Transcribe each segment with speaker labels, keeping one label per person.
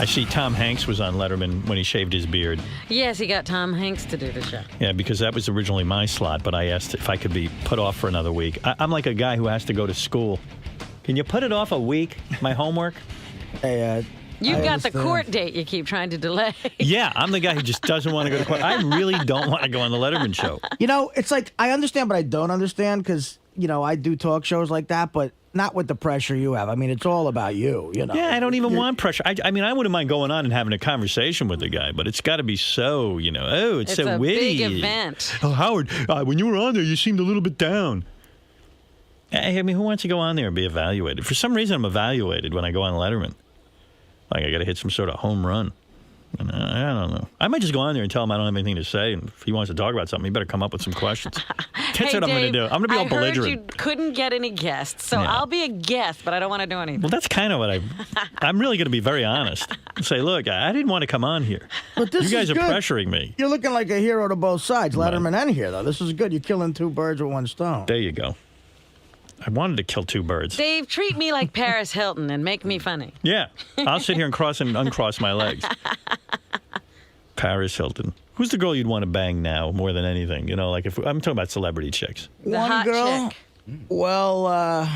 Speaker 1: I see Tom Hanks was on Letterman when he shaved his beard.
Speaker 2: Yes, he got Tom Hanks to do the show.
Speaker 1: Yeah, because that was originally my slot, but I asked if I could be put off for another week. I'm like a guy who has to go to school. Can you put it off a week, my homework?
Speaker 3: Hey,
Speaker 2: You've got the court date you keep trying to delay.
Speaker 1: Yeah, I'm the guy who just doesn't want to go to court. I really don't want to go on the Letterman show.
Speaker 3: You know, it's like I understand, but I don't understand because, you know, I do talk shows like that, but not with the pressure you have. I mean, it's all about you, you know.
Speaker 1: Yeah, I don't even want pressure. I mean, I wouldn't mind going on and having a conversation with the guy, but it's got to be so, you know, it's so witty.
Speaker 2: It's a big event.
Speaker 1: Oh, Howard, when you were on there, you seemed a little bit down. I mean, who wants to go on there and be evaluated? For some reason, I'm evaluated when I go on Letterman. Like, I got to hit some sort of home run. And I don't know. I might just go on there and tell him I don't have anything to say. And if he wants to talk about something, he better come up with some questions. That's what I'm going to do. I'm going to be all belligerent.
Speaker 2: I heard you couldn't get any guests, so I'll be a guest, but I don't want to do anything.
Speaker 1: Well, that's kind of what I'm really going to be very honest. And say, look, I didn't want to come on here.
Speaker 3: But this
Speaker 1: you guys
Speaker 3: is
Speaker 1: are
Speaker 3: good.
Speaker 1: pressuring me.
Speaker 3: You're looking like a hero to both sides, Letterman and here, though. This is good. You're killing two birds with one stone.
Speaker 1: There you go. I wanted to kill two birds.
Speaker 2: Dave, treat me like Paris Hilton and make me funny.
Speaker 1: Yeah. I'll sit here and cross and uncross my legs. Paris Hilton. Who's the girl you'd want to bang now more than anything? You know, like if I'm talking about celebrity chicks.
Speaker 2: The
Speaker 3: one
Speaker 2: hot
Speaker 3: girl?
Speaker 2: chick.
Speaker 3: Well,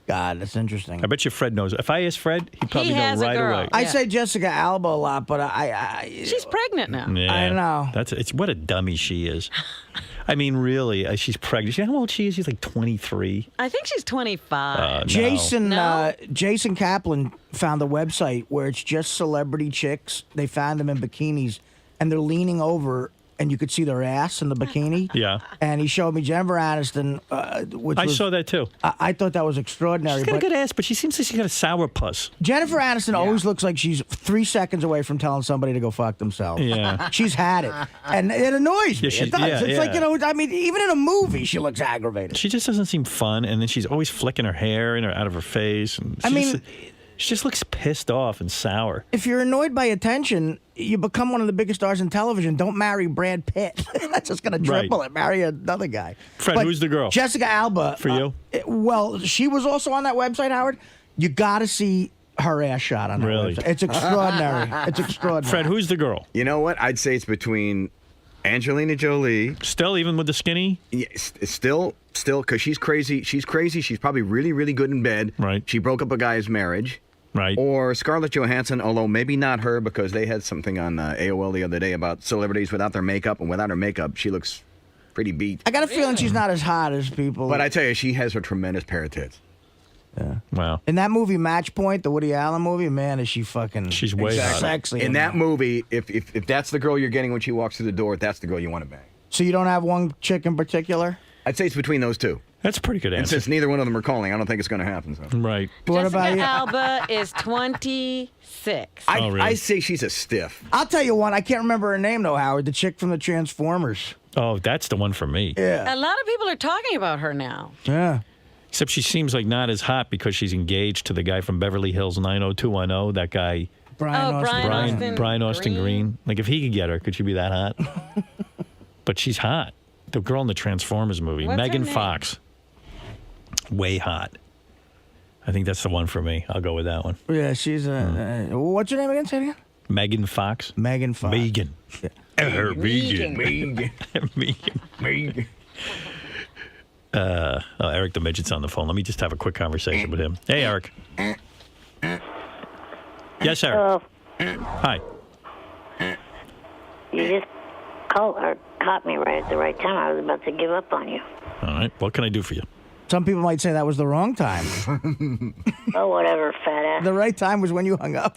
Speaker 3: God, that's interesting.
Speaker 1: I bet you Fred knows. If I ask Fred, he'd probably know
Speaker 2: has a
Speaker 1: right
Speaker 2: girl.
Speaker 1: away.
Speaker 3: I say Jessica Alba a lot, but
Speaker 2: She's pregnant now.
Speaker 1: Yeah,
Speaker 3: I know.
Speaker 1: It's what a dummy she is. I mean, really, she's pregnant. You know how old she is? She's like 23.
Speaker 2: I think she's 25.
Speaker 1: No.
Speaker 3: Jason Kaplan found a website where it's just celebrity chicks. They found them in bikinis, and they're leaning over, and you could see their ass in the bikini.
Speaker 1: Yeah.
Speaker 3: And he showed me Jennifer Aniston,
Speaker 1: I saw that too.
Speaker 3: I thought that was extraordinary.
Speaker 1: She's got a good ass, but she seems like she's got a sour puss.
Speaker 3: Jennifer Aniston always looks like she's 3 seconds away from telling somebody to go fuck themselves.
Speaker 1: Yeah.
Speaker 3: She's had it. And it annoys me.
Speaker 1: Yeah,
Speaker 3: It does. It's like, you know, I mean, even in a movie, she looks aggravated.
Speaker 1: She just doesn't seem fun, and then she's always flicking her hair out of her face. And she just looks pissed off and sour.
Speaker 3: If you're annoyed by attention, you become one of the biggest stars in television. Don't marry Brad Pitt. That's just going to triple it. Marry another guy.
Speaker 1: Fred,
Speaker 3: But
Speaker 1: who's the girl?
Speaker 3: Jessica Alba.
Speaker 1: For you?
Speaker 3: Well, she was also on that website, Howard. You got to see her ass shot on that
Speaker 1: Really?
Speaker 3: website. It's extraordinary. It's extraordinary.
Speaker 1: Fred, who's the girl?
Speaker 4: You know what? I'd say it's between Angelina Jolie.
Speaker 1: Still, even with the skinny?
Speaker 4: Yeah, still, because she's crazy. She's crazy. She's probably really, really good in bed.
Speaker 1: Right.
Speaker 4: She broke up a guy's marriage.
Speaker 1: Right.
Speaker 4: Or Scarlett Johansson, although maybe not her, because they had something on AOL the other day about celebrities without their makeup, and without her makeup, she looks pretty beat.
Speaker 3: I got a feeling she's not as hot as people.
Speaker 4: But I tell you, she has a tremendous pair of tits.
Speaker 3: Yeah.
Speaker 1: Wow.
Speaker 3: In that movie, Match Point, the Woody Allen movie, man, is she fucking...
Speaker 1: She's way hotter.
Speaker 3: sexy.
Speaker 4: In that movie, if that's the girl you're getting when she walks through the door, that's the girl you want to bang.
Speaker 3: So you don't have one chick in particular?
Speaker 4: I'd say it's between those two.
Speaker 1: That's a pretty good
Speaker 4: And
Speaker 1: answer.
Speaker 4: since neither one of them are calling, I don't think it's going to happen. So.
Speaker 1: Right.
Speaker 3: What about you?
Speaker 2: Jessica Alba is 26.
Speaker 1: Oh, really?
Speaker 4: I say she's a stiff.
Speaker 3: I'll tell you one. I can't remember her name, though, Howard. The chick from the Transformers.
Speaker 1: Oh, that's the one for me.
Speaker 3: Yeah.
Speaker 2: A lot of people are talking about her now.
Speaker 3: Yeah.
Speaker 1: Except she seems like not as hot because she's engaged to the guy from Beverly Hills 90210, that guy,
Speaker 3: Brian Austin.
Speaker 1: Brian Austin Green. Like, if he could get her, could she be that hot? But she's hot. The girl in the Transformers movie,
Speaker 2: What's her
Speaker 1: Megan
Speaker 2: name?
Speaker 1: Fox. Way hot. I think that's the one for me. I'll go with that one.
Speaker 3: Yeah, she's a... what's her name again? Say it again.
Speaker 1: Megan Fox.
Speaker 3: Megan Fox.
Speaker 1: Megan.
Speaker 3: Yeah.
Speaker 1: Megan. Megan. Eric the Midget's on the phone. Let me just have a quick conversation with him. Hey, Eric. Yes, Eric. Hi.
Speaker 5: You just caught me right at the right time. I was about to give up on you.
Speaker 1: All right. What can I do for you?
Speaker 3: Some people might say that was the wrong time.
Speaker 5: Oh, whatever, fat ass.
Speaker 3: The right time was when you hung up.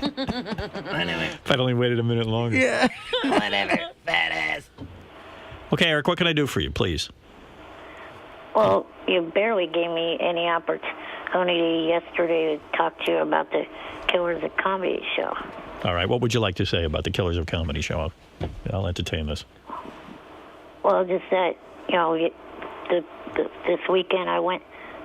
Speaker 1: If I'd only waited a minute longer.
Speaker 3: Yeah.
Speaker 5: Whatever, fat ass.
Speaker 1: Okay, Eric, what can I do for you, please?
Speaker 5: Well, you barely gave me any opportunity yesterday to talk to you about the Killers of Comedy show.
Speaker 1: All right. What would you like to say about the Killers of Comedy show? I'll entertain this.
Speaker 5: Well, just that, you know, this weekend I went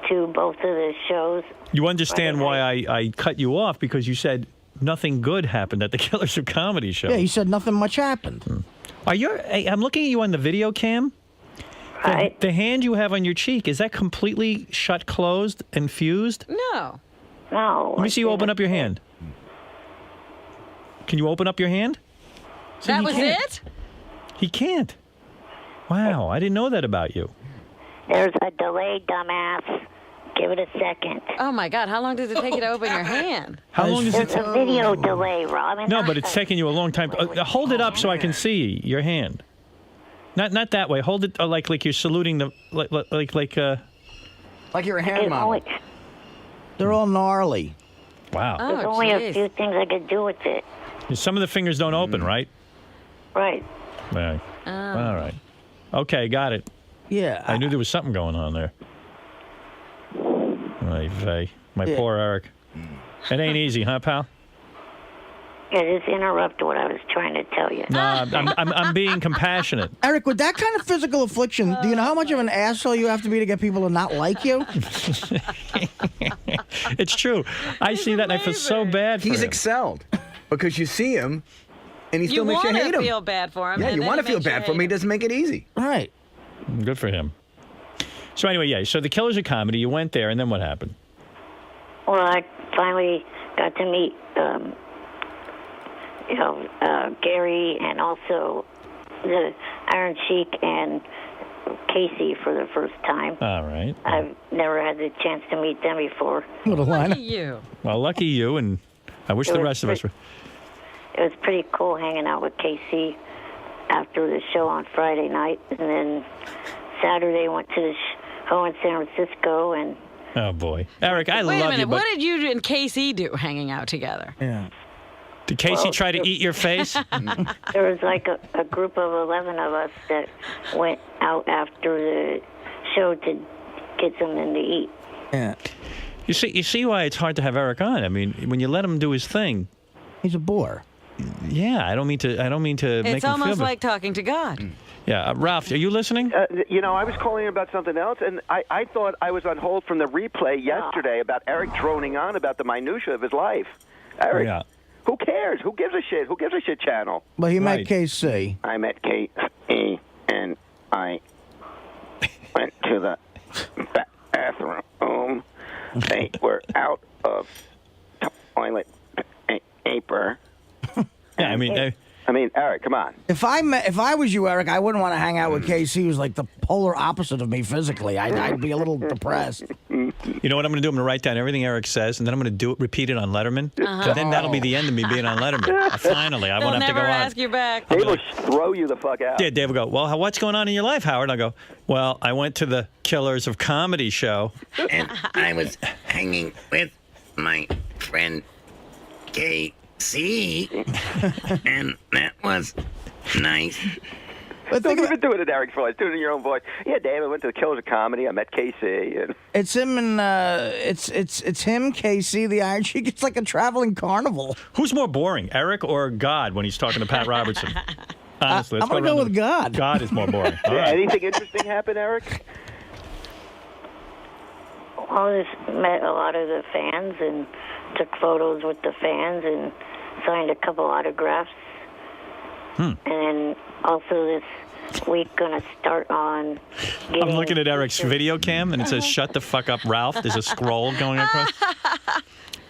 Speaker 5: to both of the shows.
Speaker 1: You understand why I cut you off because you said nothing good happened at the Killers of Comedy show.
Speaker 3: Yeah, you said nothing much happened.
Speaker 1: I'm looking at you on the video cam.
Speaker 5: Right.
Speaker 1: The hand you have on your cheek, is that completely shut closed and fused?
Speaker 2: No.
Speaker 5: No.
Speaker 1: Let me see you open up your hand. Can you open up your hand? See,
Speaker 2: That
Speaker 1: he
Speaker 2: was
Speaker 1: can't.
Speaker 2: it?
Speaker 1: He can't. Wow, I didn't know that about you.
Speaker 5: There's a delay, dumbass. Give it a second.
Speaker 2: Oh, my God. How long does it take you to open your hand?
Speaker 1: How long does it
Speaker 5: There's a video delay, Robin.
Speaker 1: No, but it's taking you a long time. Hold it up so I can see your hand. Not that way. Hold it like you're saluting the like.
Speaker 4: Like you're a hand model.
Speaker 3: They're all gnarly.
Speaker 1: Wow.
Speaker 5: There's
Speaker 2: Oh,
Speaker 5: only a
Speaker 2: jeez.
Speaker 5: few things I could do with it.
Speaker 1: Some of the fingers don't open, right?
Speaker 5: Right.
Speaker 1: Right. All right. Okay, got it.
Speaker 3: Yeah.
Speaker 1: I knew there was something going on there. My
Speaker 3: Yeah.
Speaker 1: poor Eric. It ain't easy, huh, pal?
Speaker 5: Yeah, just interrupt what I was trying to tell you.
Speaker 1: No, I'm being compassionate.
Speaker 3: Eric, with that kind of physical affliction, do you know how much of an asshole you have to be to get people to not like you?
Speaker 1: It's true. I see that and I feel so bad for
Speaker 4: He's
Speaker 1: him.
Speaker 4: excelled because you see him, and he
Speaker 2: You
Speaker 4: still makes you
Speaker 2: want
Speaker 4: hate
Speaker 2: to
Speaker 4: him.
Speaker 2: feel bad for him.
Speaker 4: Yeah,
Speaker 2: and
Speaker 4: you
Speaker 2: then
Speaker 4: want to
Speaker 2: it
Speaker 4: feel
Speaker 2: makes you
Speaker 4: bad for him.
Speaker 2: hate
Speaker 4: He doesn't make it easy.
Speaker 3: Right.
Speaker 1: Good for him. So anyway, yeah. So the Killers of Comedy. You went there, and then what happened?
Speaker 5: Well, I finally got to meet, Gary and also the Iron Sheik and Casey for the first time.
Speaker 1: All right.
Speaker 5: I've never had the chance to meet them before.
Speaker 3: Little
Speaker 2: Look
Speaker 3: line.
Speaker 2: at you.
Speaker 1: Well, lucky you, and I wish
Speaker 5: It
Speaker 1: the
Speaker 5: was
Speaker 1: rest of us were.
Speaker 5: It was pretty cool hanging out with Casey after the show on Friday night, and then Saturday went to the show in San Francisco, and
Speaker 1: Oh boy, Eric, I
Speaker 2: Wait a
Speaker 1: love
Speaker 2: minute.
Speaker 1: you, but
Speaker 2: What did you and Casey do hanging out together?
Speaker 3: Yeah.
Speaker 1: did Casey try to eat your face?
Speaker 5: there was like a group of 11 of us that went out after the show to get something to eat.
Speaker 3: Yeah.
Speaker 1: You see why it's hard to have Eric on. I mean, when you let him do his thing,
Speaker 3: He's a bore.
Speaker 1: yeah. I don't mean to make
Speaker 2: It's
Speaker 1: him feel
Speaker 2: almost
Speaker 1: bad.
Speaker 2: like talking to God.
Speaker 1: Yeah, Ralph, are you listening?
Speaker 6: I was calling about something else, and I thought I was on hold from the replay yesterday about Eric droning on about the minutia of his life. Eric,
Speaker 1: Yeah.
Speaker 6: who cares? Who gives a shit? Who gives a shit channel?
Speaker 3: But he
Speaker 1: Right.
Speaker 3: met KC.
Speaker 6: I met K.E. and I went to the bathroom. They were out of toilet paper.
Speaker 1: Yeah, I mean,
Speaker 6: I mean, Eric, come on.
Speaker 3: If I was you, Eric, I wouldn't want to hang out with KC, who's like the polar opposite of me physically. I'd be a little depressed.
Speaker 1: you know what I'm going to do? I'm going to write down everything Eric says, and then I'm going to repeat it on Letterman. And then that'll be the end of me being on Letterman. Finally, I
Speaker 2: They'll
Speaker 1: won't have to
Speaker 2: never
Speaker 1: go on.
Speaker 2: ask you back.
Speaker 6: They will throw you the fuck out.
Speaker 1: Yeah, Dave will go, well, what's going on in your life, Howard? And I'll go, well, I went to the Killers of Comedy show.
Speaker 7: And I was hanging with my friend KC, and that was nice.
Speaker 3: But
Speaker 6: Don't
Speaker 3: think
Speaker 6: even
Speaker 3: about,
Speaker 6: do it in Eric's voice. Do it in your own voice. Yeah, Dave, I went to the Killers of Comedy. I met Casey. And
Speaker 3: it's him and it's him, KC, the Iron Sheik. It's like a traveling carnival.
Speaker 1: Who's more boring, Eric or God when he's talking to Pat Robertson? Honestly, let's
Speaker 3: I'm gonna go
Speaker 1: around
Speaker 3: with
Speaker 1: the-
Speaker 3: God.
Speaker 1: God is more boring. All right.
Speaker 6: anything interesting happen, Eric?
Speaker 5: I just met a lot of the fans and took photos with the fans and signed a couple autographs. And also this week going to start on getting...
Speaker 1: I'm looking at Eric's video cam, and it says, shut the fuck up, Ralph. There's a scroll going across.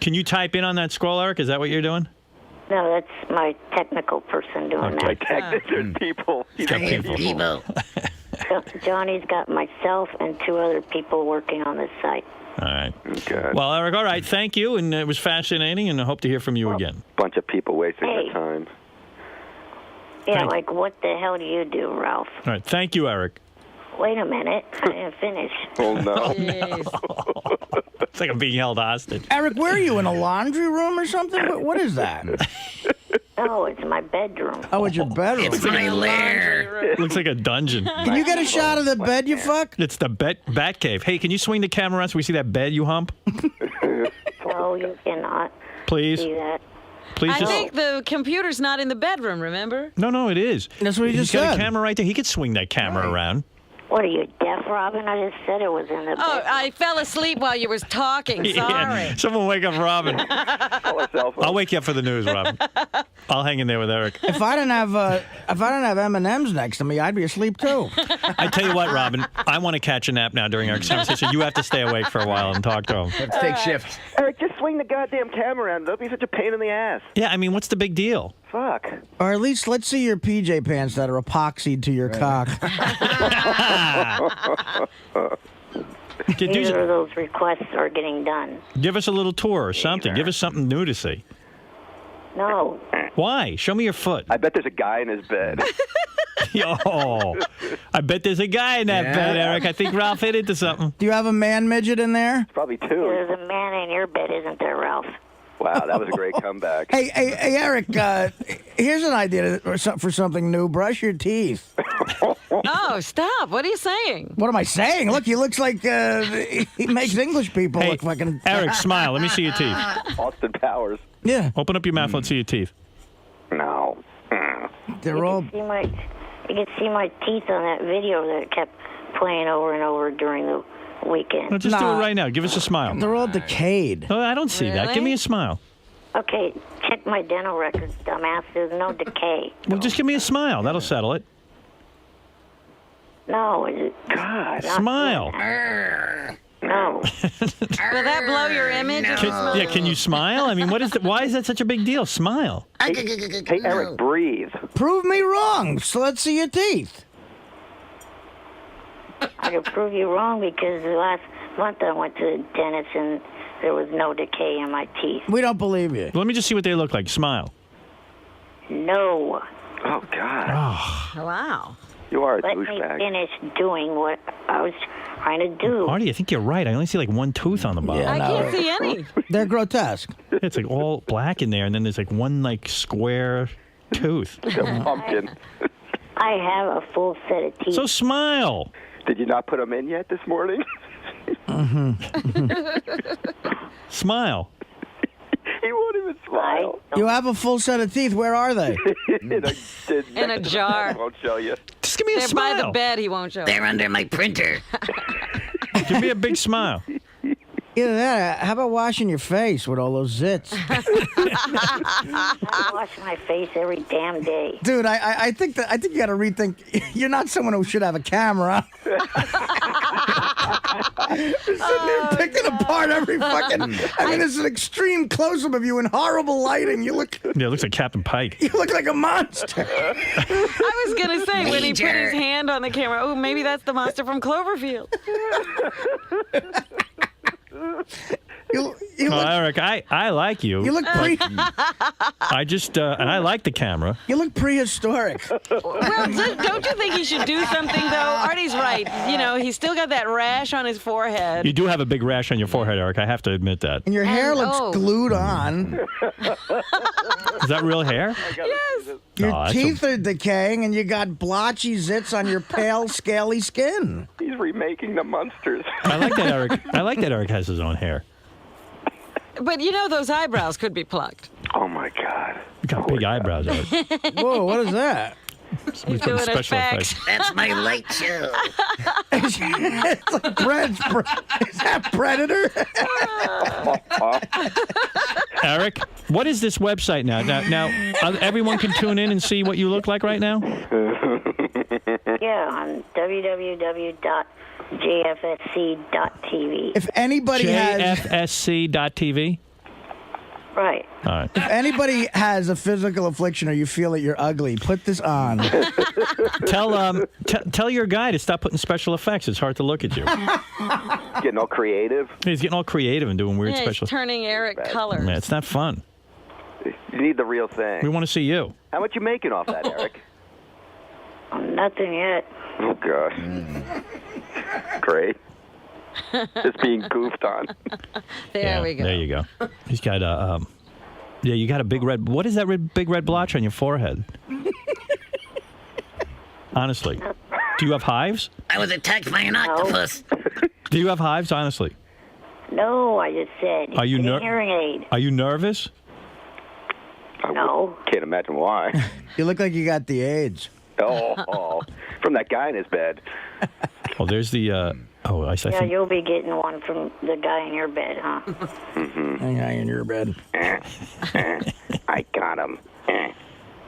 Speaker 1: Can you type in on that scroll, Eric? Is that what you're doing?
Speaker 5: No, that's my technical person doing
Speaker 1: Okay.
Speaker 5: that.
Speaker 6: There's people.
Speaker 1: got
Speaker 7: Hey,
Speaker 1: people.
Speaker 7: people.
Speaker 5: So Johnny's got myself and 2 other people working on this site.
Speaker 1: All right.
Speaker 6: Good.
Speaker 1: Well, Eric, all right. Thank you, and it was fascinating, and I hope to hear from you again.
Speaker 6: Bunch of people wasting
Speaker 5: Hey.
Speaker 6: their time.
Speaker 5: Yeah,
Speaker 1: Thank-
Speaker 5: like what the hell do you do, Ralph?
Speaker 1: All right. Thank you, Eric.
Speaker 5: Wait a minute. I didn't finish.
Speaker 6: Oh, no.
Speaker 2: Jeez.
Speaker 1: It's like I'm being held hostage.
Speaker 3: Eric, where are you, in a laundry room or something? What is that?
Speaker 5: Oh, it's my bedroom.
Speaker 3: Oh, it's your bedroom.
Speaker 7: It's my lair.
Speaker 1: Looks like a dungeon.
Speaker 3: Can you get a shot of the bed, you fuck?
Speaker 1: It's the bat cave. Hey, can you swing the camera around so we see that bed you hump?
Speaker 5: No, you cannot
Speaker 1: Please?
Speaker 5: see that.
Speaker 1: Please
Speaker 2: I
Speaker 1: just...
Speaker 2: think the computer's not in the bedroom, remember?
Speaker 1: No, it is.
Speaker 3: That's what he
Speaker 1: He's
Speaker 3: just
Speaker 1: got
Speaker 3: said.
Speaker 1: a camera right there. He could swing that camera around.
Speaker 5: What are you, deaf, Robin? I just said it was in the
Speaker 2: Oh,
Speaker 5: bedroom.
Speaker 2: I fell asleep while you was talking. Sorry.
Speaker 1: Yeah. Someone wake up Robin.
Speaker 6: Call her cell phone.
Speaker 1: I'll wake you up for the news, Robin. I'll hang in there with Eric.
Speaker 3: If I didn't have M&Ms next to me, I'd be asleep too.
Speaker 1: I tell you what, Robin, I want to catch a nap now during our conversation. You have to stay awake for a while and talk to him.
Speaker 4: Let's take shifts.
Speaker 6: Eric, just swing the goddamn camera around. Don't be such a pain in the ass.
Speaker 1: Yeah, I mean, what's the big deal?
Speaker 6: Fuck.
Speaker 3: Or at least let's see your PJ pants that are epoxied to your cock.
Speaker 5: Neither of those requests are getting done.
Speaker 1: Give us a little tour or something. Give us something new to see.
Speaker 5: No.
Speaker 1: Why? Show me your foot.
Speaker 6: I bet there's a guy in his bed.
Speaker 1: Yo, I bet there's a guy in that bed, Eric. I think Ralph hit into something.
Speaker 3: Do you have a man midget in there?
Speaker 6: Probably 2.
Speaker 5: There's a man in your bed, isn't there, Ralph?
Speaker 6: Wow, that was a great comeback.
Speaker 3: Hey, Eric, here's an idea for something new. Brush your teeth.
Speaker 2: Oh, stop. What are you saying?
Speaker 3: What am I saying? Look, he looks like he makes English people look fucking...
Speaker 1: Eric, smile. Let me see your teeth.
Speaker 6: Austin Powers.
Speaker 3: Yeah.
Speaker 1: Open up your mouth. Let's see your teeth.
Speaker 6: No.
Speaker 3: They're all...
Speaker 5: You can see my teeth on that video that kept playing over and over during the weekend.
Speaker 1: No, just do it right now. Give us a smile.
Speaker 3: They're all decayed.
Speaker 1: Oh, I don't see that. Give me a smile.
Speaker 5: Okay, check my dental records, dumbass. There's no decay.
Speaker 1: Well, just give me a smile. That'll settle it.
Speaker 5: No, God.
Speaker 1: Smile.
Speaker 5: No.
Speaker 2: Will that blow your image? if you smile?
Speaker 1: Can you smile? I mean, why is that such a big deal? Smile.
Speaker 6: Hey, Eric, breathe.
Speaker 3: Prove me wrong. So let's see your teeth.
Speaker 5: I can prove you wrong because last month I went to the dentist and there was no decay in my teeth.
Speaker 3: We don't believe you.
Speaker 1: Let me just see what they look like. Smile.
Speaker 5: No.
Speaker 6: Oh, God.
Speaker 2: Wow.
Speaker 6: You are a
Speaker 5: Let me
Speaker 6: douchebag.
Speaker 5: finish doing what I was trying to do.
Speaker 1: Artie, I think you're right. I only see like one tooth on the bottom.
Speaker 3: Yeah.
Speaker 2: I can't see any.
Speaker 3: They're grotesque.
Speaker 1: It's like all black in there, and then there's like one like square tooth.
Speaker 6: Like a pumpkin.
Speaker 5: I have a full set of teeth.
Speaker 1: So smile.
Speaker 6: Did you not put them in yet this morning?
Speaker 1: Smile.
Speaker 6: He won't even smile.
Speaker 3: You have a full set of teeth. Where are they?
Speaker 2: In a jar.
Speaker 6: I won't show you.
Speaker 1: Just give me a
Speaker 2: They're
Speaker 1: smile.
Speaker 2: by the bed. He won't show.
Speaker 7: They're under my printer.
Speaker 1: Give me a big smile.
Speaker 3: Either that. How about washing your face with all those zits?
Speaker 5: I wash my face every damn day.
Speaker 3: Dude, I think you got to rethink. You're not someone who should have a camera. You're sitting there picking apart every fucking. I mean, it's an extreme close-up of you in horrible lighting. You look.
Speaker 1: Yeah, it looks like Captain Pike.
Speaker 3: You look like a monster.
Speaker 2: I was going to say, when he put his hand on the camera, oh, maybe that's the monster from Cloverfield.
Speaker 3: You
Speaker 1: Oh,
Speaker 3: look.
Speaker 1: Eric, I like you.
Speaker 3: You look
Speaker 1: I just and I like the camera.
Speaker 3: You look prehistoric.
Speaker 2: Well, don't you think he should do something, though? Artie's right. You know, he's still got that rash on his forehead.
Speaker 1: You do have a big rash on your forehead, Eric. I have to admit that.
Speaker 3: And your hair looks
Speaker 2: oh.
Speaker 3: glued on.
Speaker 1: Is that real hair?
Speaker 2: Yes.
Speaker 3: Your
Speaker 1: Oh, that's
Speaker 3: teeth are decaying, and you got blotchy zits on your pale, scaly skin.
Speaker 6: He's remaking the Munsters.
Speaker 1: I like that Eric. I like that Eric has his own hair.
Speaker 2: But you know those eyebrows could be plucked.
Speaker 6: Oh, my God.
Speaker 1: You got big eyebrows, Eric.
Speaker 3: Whoa, what is that?
Speaker 1: He's
Speaker 2: doing
Speaker 1: putting special
Speaker 2: effects.
Speaker 1: effects.
Speaker 7: That's my light show.
Speaker 3: It's like is that Predator?
Speaker 1: Eric, what is this website now? Now, everyone can tune in and see what you look like right now?
Speaker 5: Yeah, on www.jfsc.tv.
Speaker 3: If anybody has
Speaker 1: JFSC.tv?
Speaker 5: Right.
Speaker 1: All right.
Speaker 3: if anybody has a physical affliction or you feel that you're ugly, put this on.
Speaker 1: Tell your guy to stop putting special effects. It's hard to look at you.
Speaker 6: Getting all creative.
Speaker 1: He's getting all creative and doing weird
Speaker 2: Yeah,
Speaker 1: special.
Speaker 2: he's turning Eric colors.
Speaker 1: Man, it's not fun.
Speaker 6: You need the real thing.
Speaker 1: We want to see you.
Speaker 6: How much you making off that, Eric?
Speaker 5: Nothing yet.
Speaker 6: Oh, gosh. Great. Just being goofed on.
Speaker 2: There we go.
Speaker 1: There you go. He's got yeah, you got a big red. What is that big red blotch on your forehead? Honestly, do you have hives?
Speaker 7: I was attacked by an octopus.
Speaker 1: Do you have hives? Honestly,
Speaker 5: No, I just said.
Speaker 1: Are you
Speaker 5: Get a
Speaker 1: ner-
Speaker 5: hearing aid.
Speaker 1: are you nervous?
Speaker 5: No.
Speaker 6: Can't imagine why.
Speaker 3: You look like you got the AIDS.
Speaker 6: Oh, from that guy in his bed.
Speaker 1: Oh, there's the. I
Speaker 5: Yeah,
Speaker 1: think.
Speaker 5: you'll be getting one from the guy in your bed, huh?
Speaker 3: Hang on in your bed.
Speaker 6: I got him.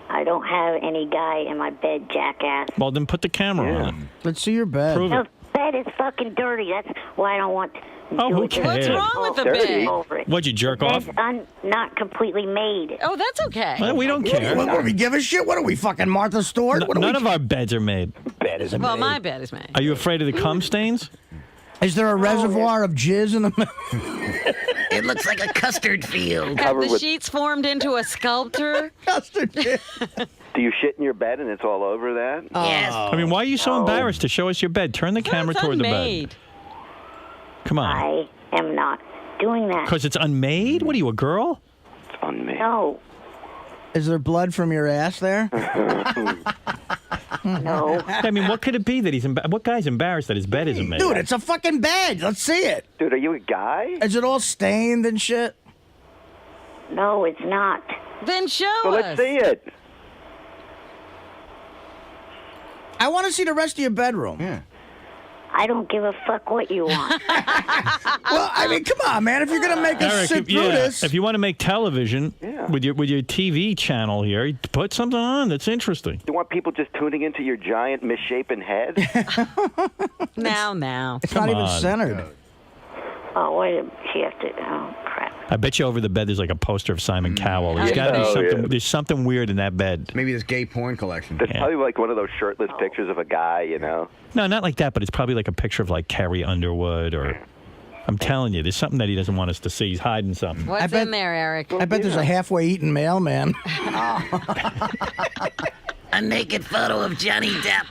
Speaker 5: I don't have any guy in my bed, jackass.
Speaker 1: Well, then put the camera on it.
Speaker 3: Let's see your bed.
Speaker 1: Prove
Speaker 5: The
Speaker 1: it.
Speaker 5: bed is fucking dirty. That's why I don't want
Speaker 1: Oh, who
Speaker 5: What's
Speaker 1: cares?
Speaker 2: What's wrong with the
Speaker 6: Dirty.
Speaker 2: bed?
Speaker 5: Over it.
Speaker 1: What'd you jerk off?
Speaker 5: Bed's not completely made.
Speaker 2: Oh, that's okay.
Speaker 1: Well, we don't care.
Speaker 3: What do we give a shit? What are we, fucking Martha Stewart? What are
Speaker 1: None
Speaker 3: we,
Speaker 1: of our beds are made.
Speaker 2: Well, my bed is made.
Speaker 1: Are you afraid of the cum stains?
Speaker 3: Is there a reservoir of jizz in the middle?
Speaker 7: It looks like a custard field.
Speaker 2: Have
Speaker 6: covered
Speaker 2: the
Speaker 6: with-
Speaker 2: sheets formed into a sculpture?
Speaker 3: Custard jizz.
Speaker 6: Do you shit in your bed and it's all over that?
Speaker 7: Yes.
Speaker 1: I mean, why are you so embarrassed to show us your bed? Turn the camera
Speaker 2: It's
Speaker 1: toward the bed.
Speaker 2: unmade.
Speaker 1: Come on.
Speaker 5: I am not doing that.
Speaker 1: Because it's unmade? What are you, a girl?
Speaker 6: It's on me.
Speaker 5: No,
Speaker 3: Is there blood from your ass there?
Speaker 5: no.
Speaker 1: I mean, what could it be that what guy's embarrassed that his bed isn't made?
Speaker 3: Dude, it's a fucking bed. Let's see it.
Speaker 6: Dude, are you a guy?
Speaker 3: Is it all stained and shit?
Speaker 5: No, it's not.
Speaker 2: Then show
Speaker 6: Well,
Speaker 2: us.
Speaker 6: let's see it.
Speaker 3: I want to see the rest of your bedroom.
Speaker 4: Yeah.
Speaker 5: I don't give a fuck what you want.
Speaker 3: Well, I mean, come on, man. If you're gonna make us
Speaker 1: Eric,
Speaker 3: sit through this,
Speaker 1: if you want to make television
Speaker 6: Yeah.
Speaker 1: with your TV channel here, put something on that's interesting.
Speaker 6: You want people just tuning into your giant misshapen head?
Speaker 2: Now.
Speaker 3: it's
Speaker 1: come
Speaker 3: not even
Speaker 1: on.
Speaker 3: centered.
Speaker 5: Oh, wait, she have to. Oh, crap.
Speaker 1: I bet you over the bed there's like a poster of Simon Cowell. There's got to be
Speaker 6: Oh,
Speaker 1: something.
Speaker 6: yeah.
Speaker 1: There's something weird in that bed.
Speaker 4: Maybe this gay porn collection.
Speaker 6: There's probably like one of those shirtless pictures of a guy, you know?
Speaker 1: No, not like that, but it's probably like a picture of like Carrie Underwood or. I'm telling you, there's something that he doesn't want us to see. He's hiding something.
Speaker 2: What's
Speaker 3: bet-
Speaker 2: in there, Eric?
Speaker 3: I bet there's a halfway eaten mailman.
Speaker 7: A naked photo of Johnny Depp.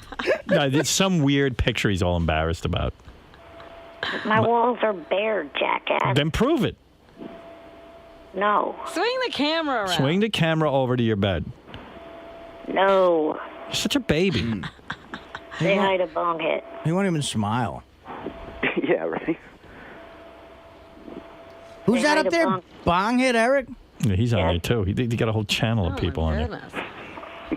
Speaker 1: No, there's some weird picture he's all embarrassed about.
Speaker 5: My walls are bare, jackass.
Speaker 1: Then prove it.
Speaker 5: No,
Speaker 2: Swing the camera around.
Speaker 1: Swing the camera over to your bed.
Speaker 5: no.
Speaker 1: You're such a baby.
Speaker 5: Say hi to Bonghead.
Speaker 3: He won't even smile.
Speaker 6: Yeah, right?
Speaker 3: Who's
Speaker 5: Say
Speaker 3: that
Speaker 5: hi
Speaker 3: up
Speaker 5: to
Speaker 3: there? Bonghead Eric?
Speaker 1: Yeah, he's on there too. He got a whole channel of
Speaker 2: Oh,
Speaker 1: people
Speaker 2: my
Speaker 1: on there.
Speaker 2: goodness.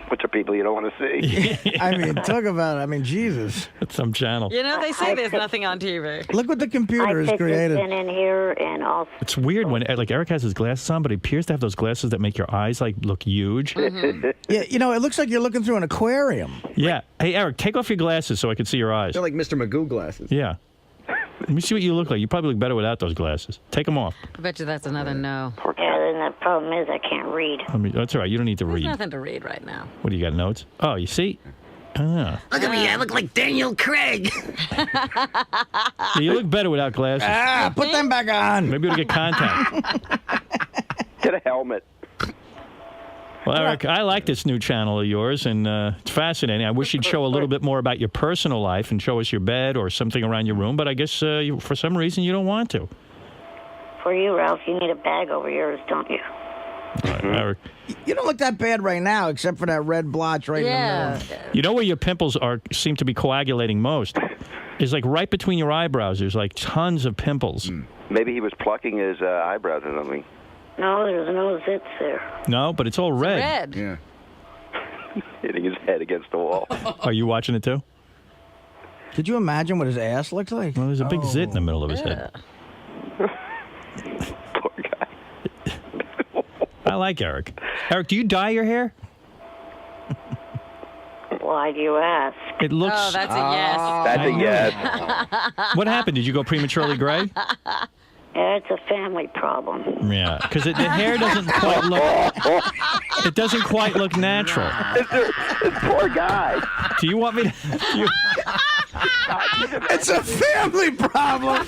Speaker 6: Bunch of people you don't want to see.
Speaker 3: I mean, talk about. I mean, Jesus.
Speaker 1: It's some channel.
Speaker 2: You know, they say there's nothing on TV.
Speaker 3: Look what the computer
Speaker 5: I
Speaker 3: has
Speaker 5: picked this
Speaker 3: created.
Speaker 5: in here and also.
Speaker 1: It's weird when like Eric has his glasses on, but he appears to have those glasses that make your eyes like look huge.
Speaker 3: Yeah, you know, it looks like you're looking through an aquarium.
Speaker 1: Yeah. Hey, Eric, take off your glasses so I can see your eyes.
Speaker 4: They're like Mr. Magoo glasses.
Speaker 1: Yeah. Let me see what you look like. You probably look better without those glasses. Take them off.
Speaker 2: I bet you that's another no.
Speaker 5: Yeah, then the problem is I can't read.
Speaker 1: That's all right. You don't need to
Speaker 2: There's
Speaker 1: read.
Speaker 2: nothing to read right now.
Speaker 1: What do you got, notes? Oh, you see? Ah.
Speaker 7: Look at me. I look like Daniel Craig.
Speaker 1: Yeah, you look better without glasses.
Speaker 3: Ah, put them back on.
Speaker 1: Maybe we'll get contact.
Speaker 6: Get a helmet.
Speaker 1: Well, Eric, I like this new channel of yours, and it's fascinating. I wish you'd show a little bit more about your personal life and show us your bed or something around your room, but I guess for some reason you don't want to.
Speaker 5: For you, Ralph, you need a bag over yours, don't you?
Speaker 1: All right, Eric.
Speaker 3: You don't look that bad right now, except for that red blotch right in the
Speaker 2: Yeah.
Speaker 3: middle.
Speaker 1: You know where your pimples seem to be coagulating most? Is like right between your eyebrows. There's like tons of pimples.
Speaker 6: Maybe he was plucking his eyebrows or something.
Speaker 5: No, there's no zits there.
Speaker 1: No, but it's all red.
Speaker 2: Red.
Speaker 4: Yeah.
Speaker 6: Hitting his head against the wall.
Speaker 1: Are you watching it too?
Speaker 3: Did you imagine what his ass looks like?
Speaker 1: Well, there's a big zit in the middle of his head.
Speaker 6: Poor guy.
Speaker 1: I like Eric. Eric, do you dye your hair?
Speaker 5: Why do you ask?
Speaker 1: It looks.
Speaker 2: Oh, that's a yes.
Speaker 6: That's a yes.
Speaker 1: What happened? Did you go prematurely gray?
Speaker 5: Yeah, it's a family problem.
Speaker 1: Yeah, because the hair doesn't quite look. It doesn't quite look natural.
Speaker 6: This poor guy.
Speaker 1: Do you want me to?
Speaker 3: It's a family problem.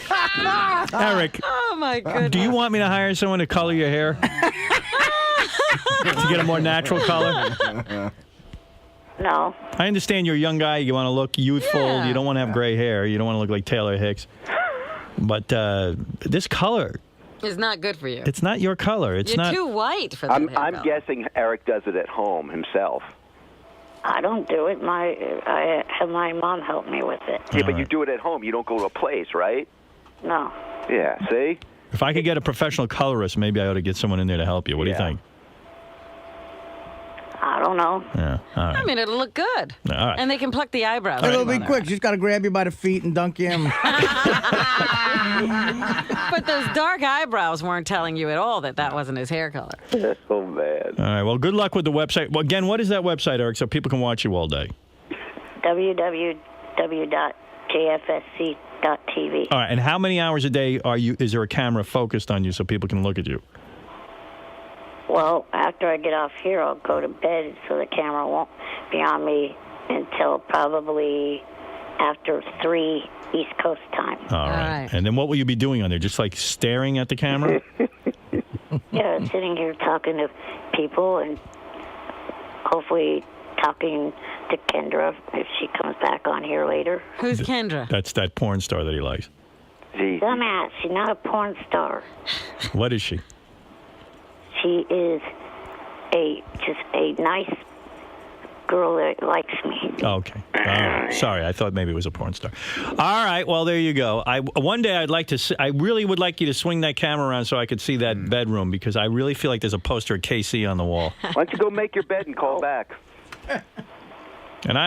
Speaker 1: Eric,
Speaker 2: Oh, my goodness.
Speaker 1: do you want me to hire someone to color your hair to get a more natural color?
Speaker 5: No.
Speaker 1: I understand you're a young guy. You want to look youthful.
Speaker 2: Yeah.
Speaker 1: You don't want to have gray hair. You don't want to look like Taylor Hicks. But this color,
Speaker 2: It's not good for you.
Speaker 1: it's not your color. It's
Speaker 2: You're
Speaker 1: not.
Speaker 2: too white for that
Speaker 6: I'm
Speaker 2: hair color.
Speaker 6: guessing Eric does it at home himself.
Speaker 5: I don't do it. I have my mom help me with it.
Speaker 6: Yeah, but you do it at home. You don't go to a place, right?
Speaker 5: No.
Speaker 6: Yeah, see?
Speaker 1: If I could get a professional colorist, maybe I ought to get someone in there to help you. What do you
Speaker 6: Yeah.
Speaker 1: think?
Speaker 5: I don't know.
Speaker 1: Yeah. All right.
Speaker 2: I mean, it'll look good.
Speaker 1: All right.
Speaker 2: And they can pluck the eyebrows.
Speaker 3: It'll
Speaker 2: out
Speaker 3: be
Speaker 2: of
Speaker 3: quick.
Speaker 2: there.
Speaker 3: She's got to grab you by the feet and dunk you in.
Speaker 2: But those dark eyebrows weren't telling you at all that wasn't his hair color.
Speaker 6: Oh, man.
Speaker 1: All right. Well, good luck with the website. Well, again, what is that website, Eric, so people can watch you all day?
Speaker 5: www.artie jfsc.tv.
Speaker 1: All right, and how many hours a day is there a camera focused on you so people can look at you?
Speaker 5: Well, after I get off here, I'll go to bed so the camera won't be on me until probably after 3 East Coast time.
Speaker 1: All right. And then what will you be doing on there? Just like staring at the camera?
Speaker 5: Yeah, sitting here talking to people and hopefully talking to Kendra if she comes back on here later.
Speaker 2: Who's Kendra?
Speaker 1: That's that porn star that he likes.
Speaker 5: Dumbass, she's not a porn star.
Speaker 1: What is she?
Speaker 5: She is just a nice girl that likes me.
Speaker 1: Okay. All right. Sorry, I thought maybe it was a porn star. All right. Well, there you go. One day I'd like to. I really would like you to swing that camera around so I could see that bedroom because I really feel like there's a poster of KC on the wall.
Speaker 6: Why don't you go make your bed and call back?
Speaker 1: And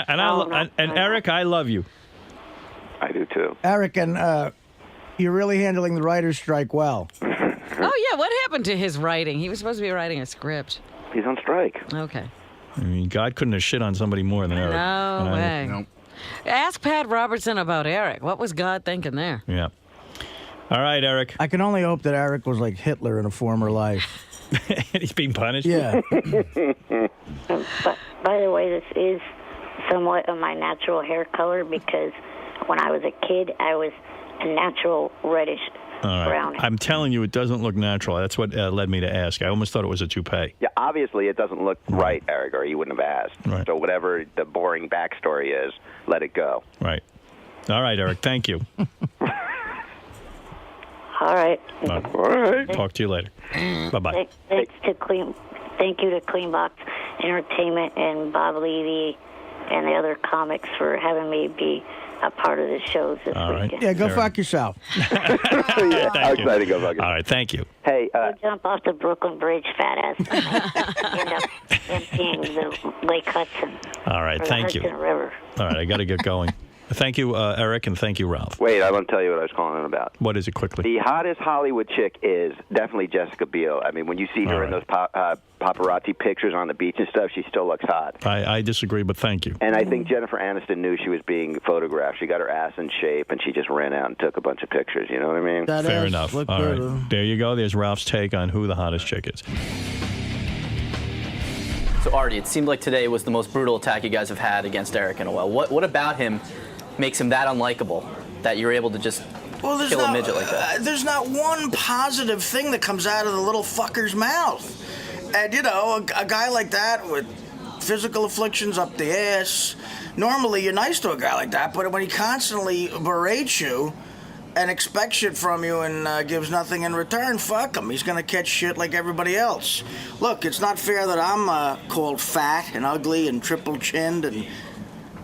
Speaker 1: Eric, I love you.
Speaker 6: I do too.
Speaker 3: Eric, and you're really handling the writer's strike well.
Speaker 2: Oh, yeah. What happened to his writing? He was supposed to be writing a script.
Speaker 6: He's on strike.
Speaker 2: Okay.
Speaker 1: I mean, God couldn't have shit on somebody more than Eric.
Speaker 2: No way.
Speaker 4: Nope.
Speaker 2: Ask Pat Robertson about Eric. What was God thinking there?
Speaker 1: Yeah. All right, Eric.
Speaker 3: I can only hope that Eric was like Hitler in a former life.
Speaker 1: He's being punished?
Speaker 3: Yeah.
Speaker 5: But by the way, this is somewhat of my natural hair color because when I was a kid, I was a natural reddish brown.
Speaker 1: I'm telling you, it doesn't look natural. That's what led me to ask. I almost thought it was a toupee.
Speaker 6: Yeah, obviously it doesn't look right, Eric, or you wouldn't have asked.
Speaker 1: Right.
Speaker 6: So whatever the boring backstory is, let it go.
Speaker 1: Right. All right, Eric. Thank you.
Speaker 5: All right.
Speaker 1: All right. Talk to you later. Bye-bye.
Speaker 5: Thank you to Cleanbox Entertainment and Bob Levy and the other comics for having me be a part of the shows this weekend.
Speaker 3: Yeah, go fuck yourself.
Speaker 6: Yeah, I'm excited to go fuck it.
Speaker 1: All right, thank you.
Speaker 6: Hey,
Speaker 5: Go jump off the Brooklyn Bridge, fat ass. End up emptying the Lake Hudson.
Speaker 1: All right,
Speaker 5: or the
Speaker 1: thank you.
Speaker 5: Hudson River.
Speaker 1: All right, I got to get going. Thank you, Eric, and thank you, Ralph.
Speaker 6: wait, I want to tell you what I was calling in about.
Speaker 1: What is it, quickly?
Speaker 6: The hottest Hollywood chick is definitely Jessica Biel. I mean, when you see her in those paparazzi pictures on the beach and stuff, she still looks hot.
Speaker 1: I disagree, but thank you.
Speaker 6: And I think Jennifer Aniston knew she was being photographed. She got her ass in shape, and she just ran out and took a bunch of pictures. You know what I mean?
Speaker 1: Fair enough. All right. There you go. There's Ralph's take on who the hottest chick is.
Speaker 8: So, Artie, it seemed like today was the most brutal attack you guys have had against Eric in a while. What about him makes him that unlikable that you're able to just kill a midget like that?
Speaker 3: There's not one positive thing that comes out of the little fucker's mouth. And, you know, a guy like that with physical afflictions up the ass, normally you're nice to a guy like that, but when he constantly berates you and expects shit from you and gives nothing in return, fuck him. He's gonna catch shit like everybody else. Look, it's not fair that I'm called fat and ugly and triple-chinned and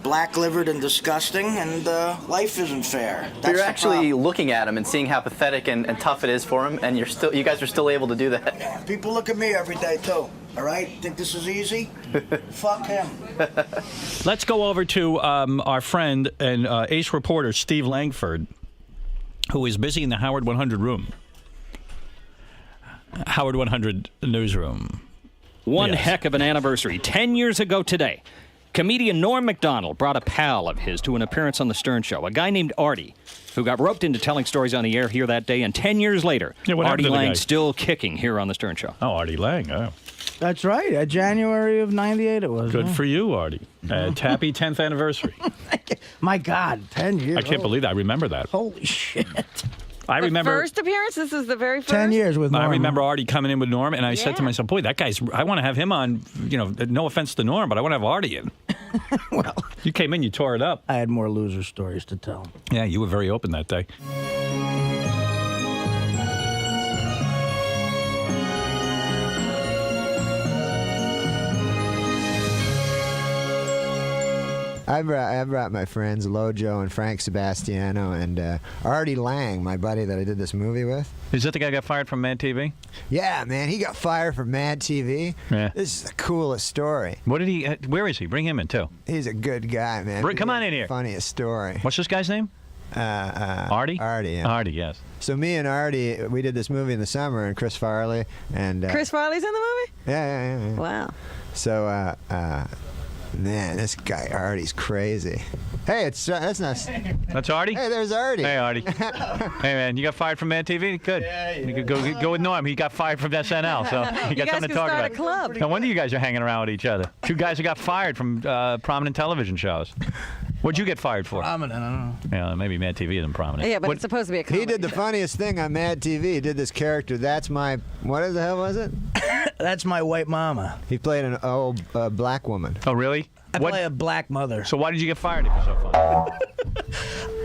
Speaker 3: black-livered and disgusting, and life isn't fair.
Speaker 8: But you're actually looking at him and seeing how pathetic and tough it is for him, and you guys are still able to do that.
Speaker 3: Yeah, people look at me every day, too. All right? Think this is easy? Fuck him.
Speaker 1: Let's go over to our friend and ace reporter, Steve Langford, who is busy in the Howard 100 room. Howard 100 newsroom.
Speaker 9: One
Speaker 1: Yes.
Speaker 9: heck of an anniversary. 10 years ago today, comedian Norm Macdonald brought a pal of his to an appearance on The Stern Show, a guy named Artie, who got roped into telling stories on the air here that day, and 10 years later,
Speaker 1: what happened
Speaker 9: Artie
Speaker 1: to the
Speaker 9: Lang
Speaker 1: guy?
Speaker 9: still kicking here on The Stern Show.
Speaker 1: Oh, Artie Lang. Oh.
Speaker 3: That's right. January of '98 it was.
Speaker 1: Good
Speaker 3: huh?
Speaker 1: for you, Artie. Happy 10th anniversary.
Speaker 3: My God, 10 years.
Speaker 1: I can't believe that. I remember that.
Speaker 3: Holy shit.
Speaker 1: I remember.
Speaker 2: First appearance? This is the very first?
Speaker 3: 10 years with Norm.
Speaker 1: I remember Artie coming in with Norm, and I said to
Speaker 2: Yeah.
Speaker 1: myself, boy, that guy's, I want to have him on, you know, no offense to Norm, but I want to have Artie in.
Speaker 3: Well,
Speaker 1: You came in, you tore it up.
Speaker 3: I had more loser stories to tell.
Speaker 1: Yeah, you were very open that day.
Speaker 10: I brought my friends Lojo and Frank Sebastiano and Artie Lang, my buddy that I did this movie with.
Speaker 1: Is that the guy who got fired from Mad TV?
Speaker 10: Yeah, man, he got fired from Mad TV.
Speaker 1: Yeah.
Speaker 10: This is the coolest story.
Speaker 1: What did he, where is he? Bring him in, too.
Speaker 10: He's a good guy, man.
Speaker 1: Come on in here.
Speaker 10: Funniest story.
Speaker 1: What's this guy's name? Artie?
Speaker 10: Artie, yeah.
Speaker 1: Artie, yes.
Speaker 10: So me and Artie, we did this movie in the summer, and Chris Farley and
Speaker 2: Chris Farley's in the movie?
Speaker 10: yeah.
Speaker 2: Wow.
Speaker 10: So Man, this guy Artie's crazy. Hey, that's not.
Speaker 1: That's Artie?
Speaker 10: Hey, there's Artie.
Speaker 1: Hey, Artie. Hey, man, you got fired from Mad TV? Good.
Speaker 11: Yeah.
Speaker 1: You could go with Norm. He got fired from SNL, so you got something to talk about.
Speaker 2: You guys can start a club.
Speaker 1: No wonder you guys are hanging around with each other. Two guys who got fired from prominent television shows. What'd you get fired for?
Speaker 11: Prominent, I don't know.
Speaker 1: Yeah, maybe Mad TV isn't prominent.
Speaker 2: Yeah, but it's supposed to be a comedy.
Speaker 10: He did the funniest thing on Mad TV. He did this character. That's my. What the hell was it?
Speaker 11: That's my white mama.
Speaker 10: He played an old black woman.
Speaker 1: Oh, really?
Speaker 11: I play a black mother.
Speaker 1: So why did you get fired if you're so funny?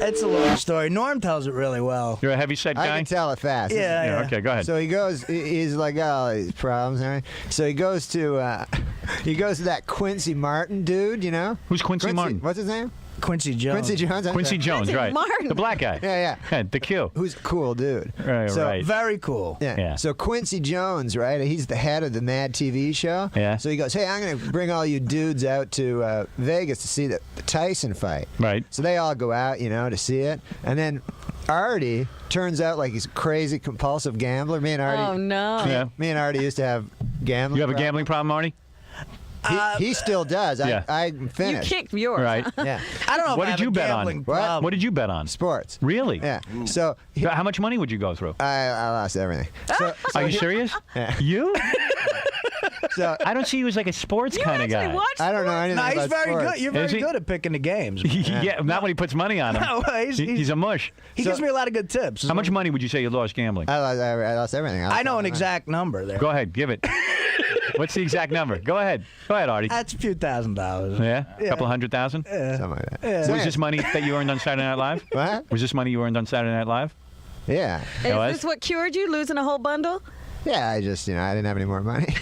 Speaker 11: It's a long story. Norm tells it really well.
Speaker 1: You're a heavy-set guy?
Speaker 10: I can tell it fast.
Speaker 11: Yeah.
Speaker 1: Okay, go ahead.
Speaker 10: So he goes. He's like, oh, these problems. And everything. So he goes to that Quincy Martin dude. You know
Speaker 1: Who's Quincy Martin?
Speaker 10: What's his name?
Speaker 11: Quincy Jones.
Speaker 10: Quincy Jones.
Speaker 1: Quincy Jones,
Speaker 2: Quincy
Speaker 1: right?
Speaker 2: Martin.
Speaker 1: The black guy.
Speaker 10: Yeah.
Speaker 1: The Q.
Speaker 10: Who's a cool dude.
Speaker 1: Right,
Speaker 10: So,
Speaker 1: right.
Speaker 11: Very cool.
Speaker 10: Yeah. So Quincy Jones, right? He's the head of the Mad TV show.
Speaker 1: Yeah.
Speaker 10: So he goes, hey, I'm going to bring all you dudes out to Vegas to see the Tyson fight.
Speaker 1: Right.
Speaker 10: So they all go out, to see it. And then Artie turns out like he's a crazy compulsive gambler. Me and Artie.
Speaker 2: Oh, no.
Speaker 1: Yeah.
Speaker 10: Me and Artie used to have gambling.
Speaker 1: You have a gambling problem, Artie?
Speaker 10: He still does.
Speaker 1: Yeah.
Speaker 10: I'm
Speaker 2: You
Speaker 10: finished.
Speaker 2: kicked yours.
Speaker 1: Right.
Speaker 10: Yeah.
Speaker 11: I don't know
Speaker 1: What
Speaker 11: if
Speaker 1: did
Speaker 11: I
Speaker 1: you
Speaker 11: have a
Speaker 1: bet on?
Speaker 11: gambling
Speaker 10: What?
Speaker 11: problem.
Speaker 1: What did you bet on?
Speaker 10: Sports.
Speaker 1: Really?
Speaker 10: Yeah. So
Speaker 1: How much money would you go through?
Speaker 10: I lost everything. So,
Speaker 1: Are you serious?
Speaker 10: Yeah.
Speaker 1: You?
Speaker 10: so
Speaker 1: I don't see you as like a sports
Speaker 2: You
Speaker 1: kind of
Speaker 2: actually
Speaker 1: guy.
Speaker 2: watch
Speaker 10: I don't know anything
Speaker 11: No, he's
Speaker 10: about
Speaker 11: very
Speaker 10: sports.
Speaker 11: good. You're
Speaker 1: Is
Speaker 11: very
Speaker 1: he?
Speaker 11: good at picking the games.
Speaker 1: Yeah, not when he puts money on him.
Speaker 11: No, he's
Speaker 1: a mush.
Speaker 11: He gives me a lot of good tips.
Speaker 1: How much money would you say you lost gambling?
Speaker 10: I lost everything.
Speaker 11: I know an exact number there.
Speaker 1: Go ahead, give it. What's the exact number? Go ahead, Artie.
Speaker 11: That's a few $1,000.
Speaker 1: Yeah, a couple $100,000.
Speaker 10: Something like that.
Speaker 1: Was this money that you earned on Saturday Night Live?
Speaker 10: What?
Speaker 1: Was this money you earned on Saturday Night Live?
Speaker 10: Yeah.
Speaker 1: It was?
Speaker 2: Is this what cured you, losing a whole bundle?
Speaker 10: Yeah, I just, I didn't have any more money.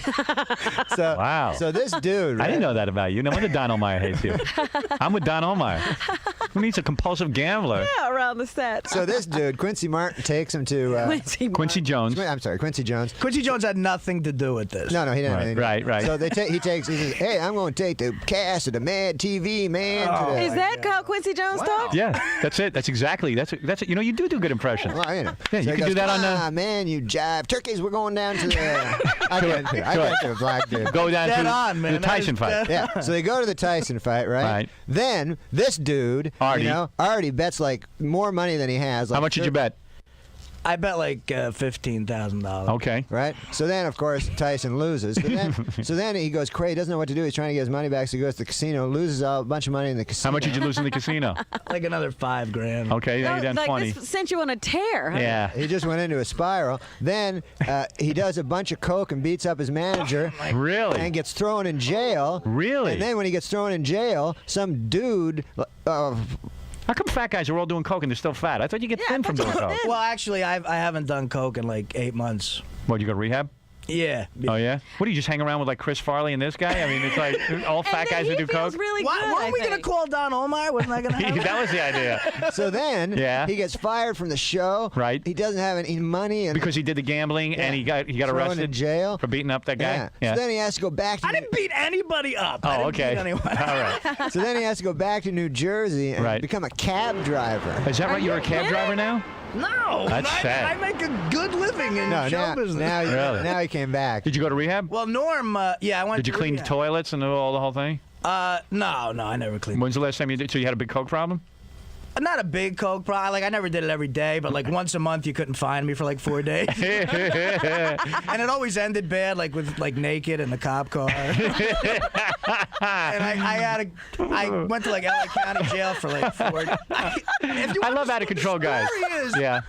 Speaker 10: So,
Speaker 1: Wow.
Speaker 10: So this dude,
Speaker 1: I
Speaker 10: right?
Speaker 1: didn't know that about you. No wonder Don Ohlmeyer hates you. I'm with Don Ohlmeyer. Who needs a compulsive gambler?
Speaker 2: Yeah, around the set.
Speaker 10: So this dude, Quincy Martin, takes him to
Speaker 1: Quincy Jones.
Speaker 10: I'm sorry, Quincy Jones.
Speaker 11: Quincy Jones had nothing to do with this.
Speaker 10: No, he didn't. have anything to do.
Speaker 1: Right.
Speaker 10: So he says, hey, I'm going to take the cast of the Mad TV man. To the,
Speaker 2: Is that how Quincy Jones talks?
Speaker 1: Yeah, that's it. That's exactly. That's it. You know, you do good impressions.
Speaker 10: Well,
Speaker 1: Yeah,
Speaker 10: So
Speaker 1: you
Speaker 10: he
Speaker 1: can
Speaker 10: goes,
Speaker 1: do that on
Speaker 10: "Come
Speaker 1: the.
Speaker 10: on, man, you jive turkeys. We're going down to the. I can't do a black dude.
Speaker 1: Go down
Speaker 11: Dead
Speaker 1: to
Speaker 11: on, man.
Speaker 1: the
Speaker 11: That
Speaker 1: Tyson
Speaker 11: is
Speaker 1: fight.
Speaker 11: dead
Speaker 10: Yeah, so they go to the Tyson fight, right?
Speaker 1: Right.
Speaker 10: Then this dude,
Speaker 1: Artie.
Speaker 10: Artie bets like more money than he has. Like
Speaker 1: How much did you bet?
Speaker 11: I bet like $15,000.
Speaker 1: Okay.
Speaker 10: Right. So then, of course, Tyson loses. So then he goes crazy. He doesn't know what to do. He's trying to get his money back. So he goes to the casino, loses a bunch of money in the casino.
Speaker 1: How much did you lose in the casino?
Speaker 11: Like another $5,000.
Speaker 1: Okay, now you're down
Speaker 2: like
Speaker 1: 20.
Speaker 2: this sent you on a tear. Huh?
Speaker 1: Yeah.
Speaker 10: He just went into a spiral. Then he does a bunch of coke and beats up his manager.
Speaker 1: Really?
Speaker 10: And gets thrown in jail.
Speaker 1: Really?
Speaker 10: And then when he gets thrown in jail, some dude.
Speaker 1: How come fat guys are all doing coke and they're still fat? I thought you get thin from doing coke.
Speaker 11: Well, actually, I haven't done coke in like 8 months.
Speaker 1: What, you go to rehab?
Speaker 11: Yeah.
Speaker 1: Oh, yeah? What, do you just hang around with like Chris Farley and this guy? I mean, it's like all fat guys that do coke?
Speaker 2: Really
Speaker 11: Why,
Speaker 2: good,
Speaker 11: weren't we going to call Don Ohlmeyer? Wasn't I going to have
Speaker 1: That was the idea.
Speaker 10: So then he gets fired from the show.
Speaker 1: Right.
Speaker 10: He doesn't have any money. And
Speaker 1: Because he did the gambling and he got
Speaker 10: thrown
Speaker 1: arrested
Speaker 10: in jail
Speaker 1: for beating up that guy?
Speaker 10: Yeah. So then he has to go back to
Speaker 11: I didn't beat anybody up. I
Speaker 1: Oh,
Speaker 11: didn't
Speaker 1: okay.
Speaker 11: beat anyone.
Speaker 1: All right.
Speaker 10: So then he has to go back to New Jersey and become a cab driver.
Speaker 1: Is that right? You're a cab driver now?
Speaker 11: No.
Speaker 1: That's sad.
Speaker 11: I make a good living in show business.
Speaker 10: Now he came back.
Speaker 1: Did you go to rehab?
Speaker 11: Well, Norm, yeah, I went
Speaker 1: Did you
Speaker 11: to
Speaker 1: clean the
Speaker 11: rehab.
Speaker 1: toilets and all the whole thing?
Speaker 11: No, I never cleaned.
Speaker 1: When's the last time you did? So you had a big coke problem?
Speaker 11: Not a big coke problem. Like, I never did it every day, but like once a month you couldn't find me for like 4 days. And it always ended bad, like with like naked in the cop car. And I went to like LA County Jail for like 4 days.
Speaker 1: I love out of control guys. Yeah.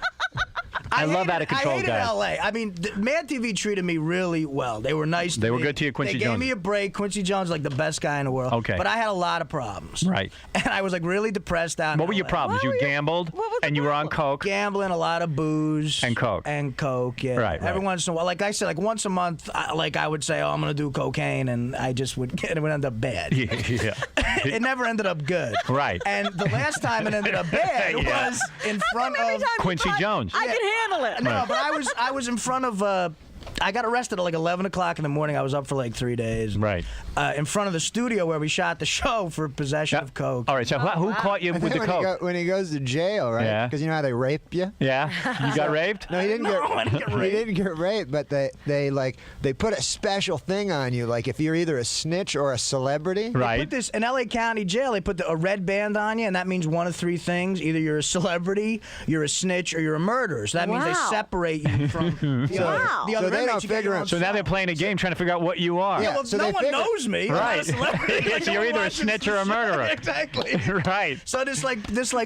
Speaker 1: I love out of control
Speaker 11: I hated
Speaker 1: guys.
Speaker 11: LA. I mean, Mad TV treated me really well. They were nice to me.
Speaker 1: They were good to you, Quincy
Speaker 11: They
Speaker 1: Jones.
Speaker 11: gave me a break. Quincy Jones is like the best guy in the world.
Speaker 1: Okay.
Speaker 11: But I had a lot of problems.
Speaker 1: Right.
Speaker 11: And I was like really depressed out in
Speaker 1: What were your
Speaker 11: LA.
Speaker 1: problems? You gambled and you were on coke.
Speaker 11: Gambling, a lot of booze.
Speaker 1: And coke.
Speaker 11: And coke, yeah.
Speaker 1: Right.
Speaker 11: Every once in a while. Like I said, like once a month, I would say, oh, I'm going to do cocaine, and I just would get it would end up bad.
Speaker 1: Yeah.
Speaker 11: It never ended up good.
Speaker 1: Right.
Speaker 11: And the last time it ended up bad
Speaker 1: Yeah.
Speaker 11: was in front of
Speaker 1: Quincy Jones.
Speaker 2: I can handle it.
Speaker 11: No, but I was in front of I got arrested at like 11 o'clock in the morning. I was up for like 3 days.
Speaker 12: Right.
Speaker 11: In front of the studio where we shot the show for possession of coke.
Speaker 12: All right, so who caught you with the coke?
Speaker 10: When he goes to jail, right?
Speaker 12: Yeah.
Speaker 10: Because you know how they rape you?
Speaker 12: Yeah. You got raped?
Speaker 10: No, he didn't
Speaker 11: I didn't get raped.
Speaker 10: He didn't get raped, but they put a special thing on you, like if you're either a snitch or a celebrity.
Speaker 12: Right.
Speaker 11: They put this in L.A. County Jail. They put a red band on you, and that means one of three things: either you're a celebrity, you're a snitch, or you're a murderer. So that means they separate you from the other
Speaker 10: they
Speaker 11: inmates.
Speaker 10: don't figure out.
Speaker 12: So now they're playing a game trying to figure out what you are.
Speaker 11: Yeah, well,
Speaker 10: so
Speaker 11: no
Speaker 10: they
Speaker 11: one
Speaker 10: figure-
Speaker 11: knows me.
Speaker 12: Right.
Speaker 11: I'm not a celebrity. Like,
Speaker 12: So you're either a snitch or a murderer.
Speaker 11: Exactly.
Speaker 12: Right.
Speaker 11: So this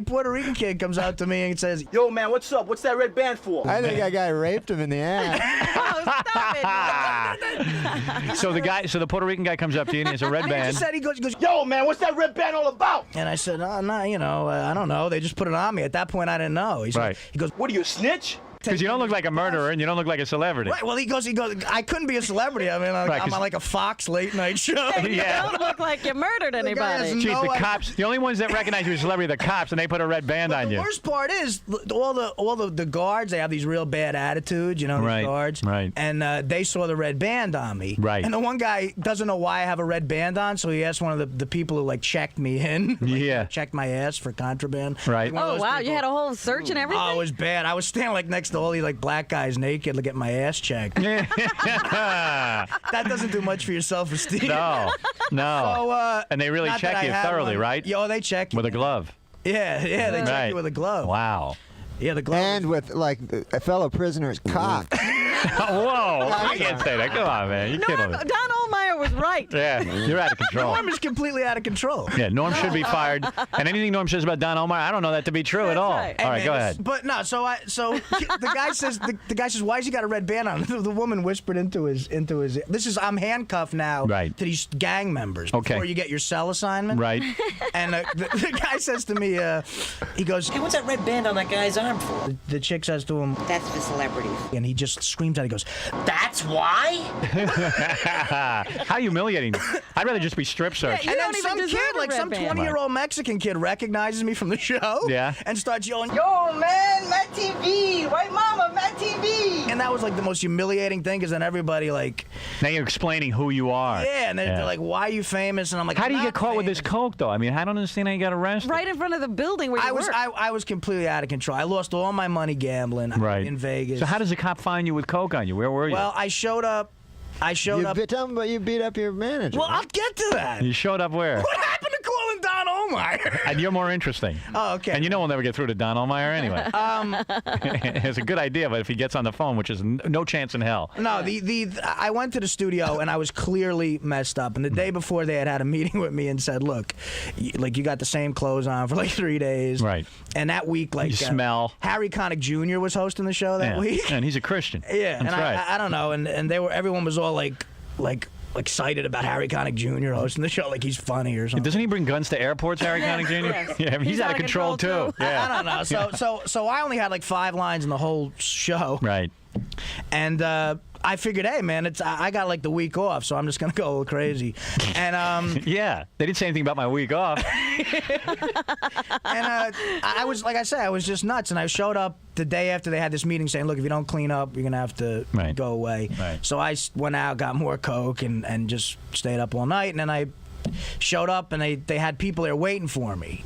Speaker 11: Puerto Rican kid comes out to me and says, "Yo, man, what's up? What's that red band for?"
Speaker 10: I think that guy raped him in the ass.
Speaker 2: Oh, stop it.
Speaker 12: So the Puerto Rican guy comes up to you and he has a red
Speaker 11: He
Speaker 12: band.
Speaker 11: just said, he goes, "Yo, man, what's that red band all about?" And I said, "Oh, no, I don't know. They just put it on me. At that point, I didn't know." He goes, "What are you, a snitch?"
Speaker 12: Because you don't look like a murderer and you don't look like a celebrity.
Speaker 11: Right. Well, he goes. I couldn't be a celebrity. I mean, I'm on like a Fox late night show.
Speaker 2: You don't look like you murdered anybody.
Speaker 12: Jeez, the cops. The only ones that recognize you as a celebrity are the cops, and they put a red band on you.
Speaker 11: The worst part is all the guards. They have these real bad attitudes, these guards.
Speaker 12: Right.
Speaker 11: And they saw the red band on me.
Speaker 12: Right.
Speaker 11: And the one guy doesn't know why I have a red band on, so he asked one of the people who checked me in. Checked my ass for contraband.
Speaker 12: Right.
Speaker 2: Oh wow, you had a whole search and everything.
Speaker 11: Oh, it was bad. I was standing next to all these black guys naked to get my ass checked. That doesn't do much for your self-esteem.
Speaker 12: No.
Speaker 11: So,
Speaker 12: and they really check you thoroughly, right?
Speaker 11: Yo, they check you.
Speaker 12: With a glove.
Speaker 11: Yeah, they check you with a glove.
Speaker 12: Wow.
Speaker 11: Yeah, the glove.
Speaker 10: And with a fellow prisoner's cock.
Speaker 12: Whoa, I can't say that. Come on, man. You're kidding me.
Speaker 2: Don Ohlmeyer was right.
Speaker 12: Yeah, you're out of control.
Speaker 11: Norm is completely out of control.
Speaker 12: Yeah, Norm should be fired. And anything Norm says about Don Ohlmeyer, I don't know that to be true at all.
Speaker 2: right.
Speaker 12: All right, go ahead.
Speaker 11: But no, so the guy says why has he got a red band on? The woman whispered into his. I'm handcuffed now to these gang members before you get your cell assignment.
Speaker 12: Right.
Speaker 11: And the guy says to me, he goes, "Hey, what's that red band on that guy's arm for?" The chick says to him,
Speaker 13: "That's for celebrities."
Speaker 11: And he just screams out. He goes,
Speaker 13: "That's why?"
Speaker 12: How humiliating. I'd rather just be strip searched.
Speaker 11: And then some kid, some 20-year-old Mexican kid, recognizes me from the show.
Speaker 12: Yeah.
Speaker 11: And starts yelling, "Yo, man, Matt TV, white mama, Matt TV." And that was like the most humiliating thing, because then everybody
Speaker 12: Now you're explaining who you are.
Speaker 11: Yeah, and they're like, "Why are you famous?" And I'm like,
Speaker 12: how do you
Speaker 11: "I'm
Speaker 12: get
Speaker 11: not
Speaker 12: caught with
Speaker 11: famous."
Speaker 12: this coke, though? I mean, I don't understand how you got arrested.
Speaker 2: Right in front of the building where you work.
Speaker 11: I was completely out of control. I lost all my money gambling in Vegas.
Speaker 12: So how does a cop find you with coke on you? Where were you?
Speaker 11: Well, I showed up.
Speaker 10: Tell me, but you beat up your manager.
Speaker 11: Well, I'll get to that.
Speaker 12: You showed up where?
Speaker 11: What happened to calling Don Ohlmeyer?
Speaker 12: And you're more interesting.
Speaker 11: Oh, okay.
Speaker 12: And you know we'll never get through to Don Ohlmeyer anyway. It's a good idea, but if he gets on the phone, which is no chance in hell.
Speaker 11: No, I went to the studio and I was clearly messed up. And the day before, they had a meeting with me and said, "Look, you got the same clothes on for 3 days."
Speaker 12: Right.
Speaker 11: And that week,
Speaker 12: you smell.
Speaker 11: Harry Connick Jr. was hosting the show that week.
Speaker 12: And he's a Christian.
Speaker 11: Yeah.
Speaker 12: That's
Speaker 11: and
Speaker 12: right.
Speaker 11: I don't know. And everyone was all excited about Harry Connick Jr. hosting the show, like he's funny or something.
Speaker 12: Doesn't he bring guns to airports, Harry Connick Jr.?
Speaker 11: Yes.
Speaker 12: Yeah, he's out of control too. Yeah.
Speaker 11: I don't know. So I only had 5 lines in the whole show.
Speaker 12: Right.
Speaker 11: And I figured, hey man, I got the week off, so I'm just gonna go a little crazy. And
Speaker 12: yeah, they didn't say anything about my week off.
Speaker 11: And I was, like I said, I was just nuts. And I showed up the day after they had this meeting saying, "Look, if you don't clean up, you're gonna have to go away."
Speaker 12: Right.
Speaker 11: So I went out, got more coke, and just stayed up all night. And then I showed up, and they had people there waiting for me.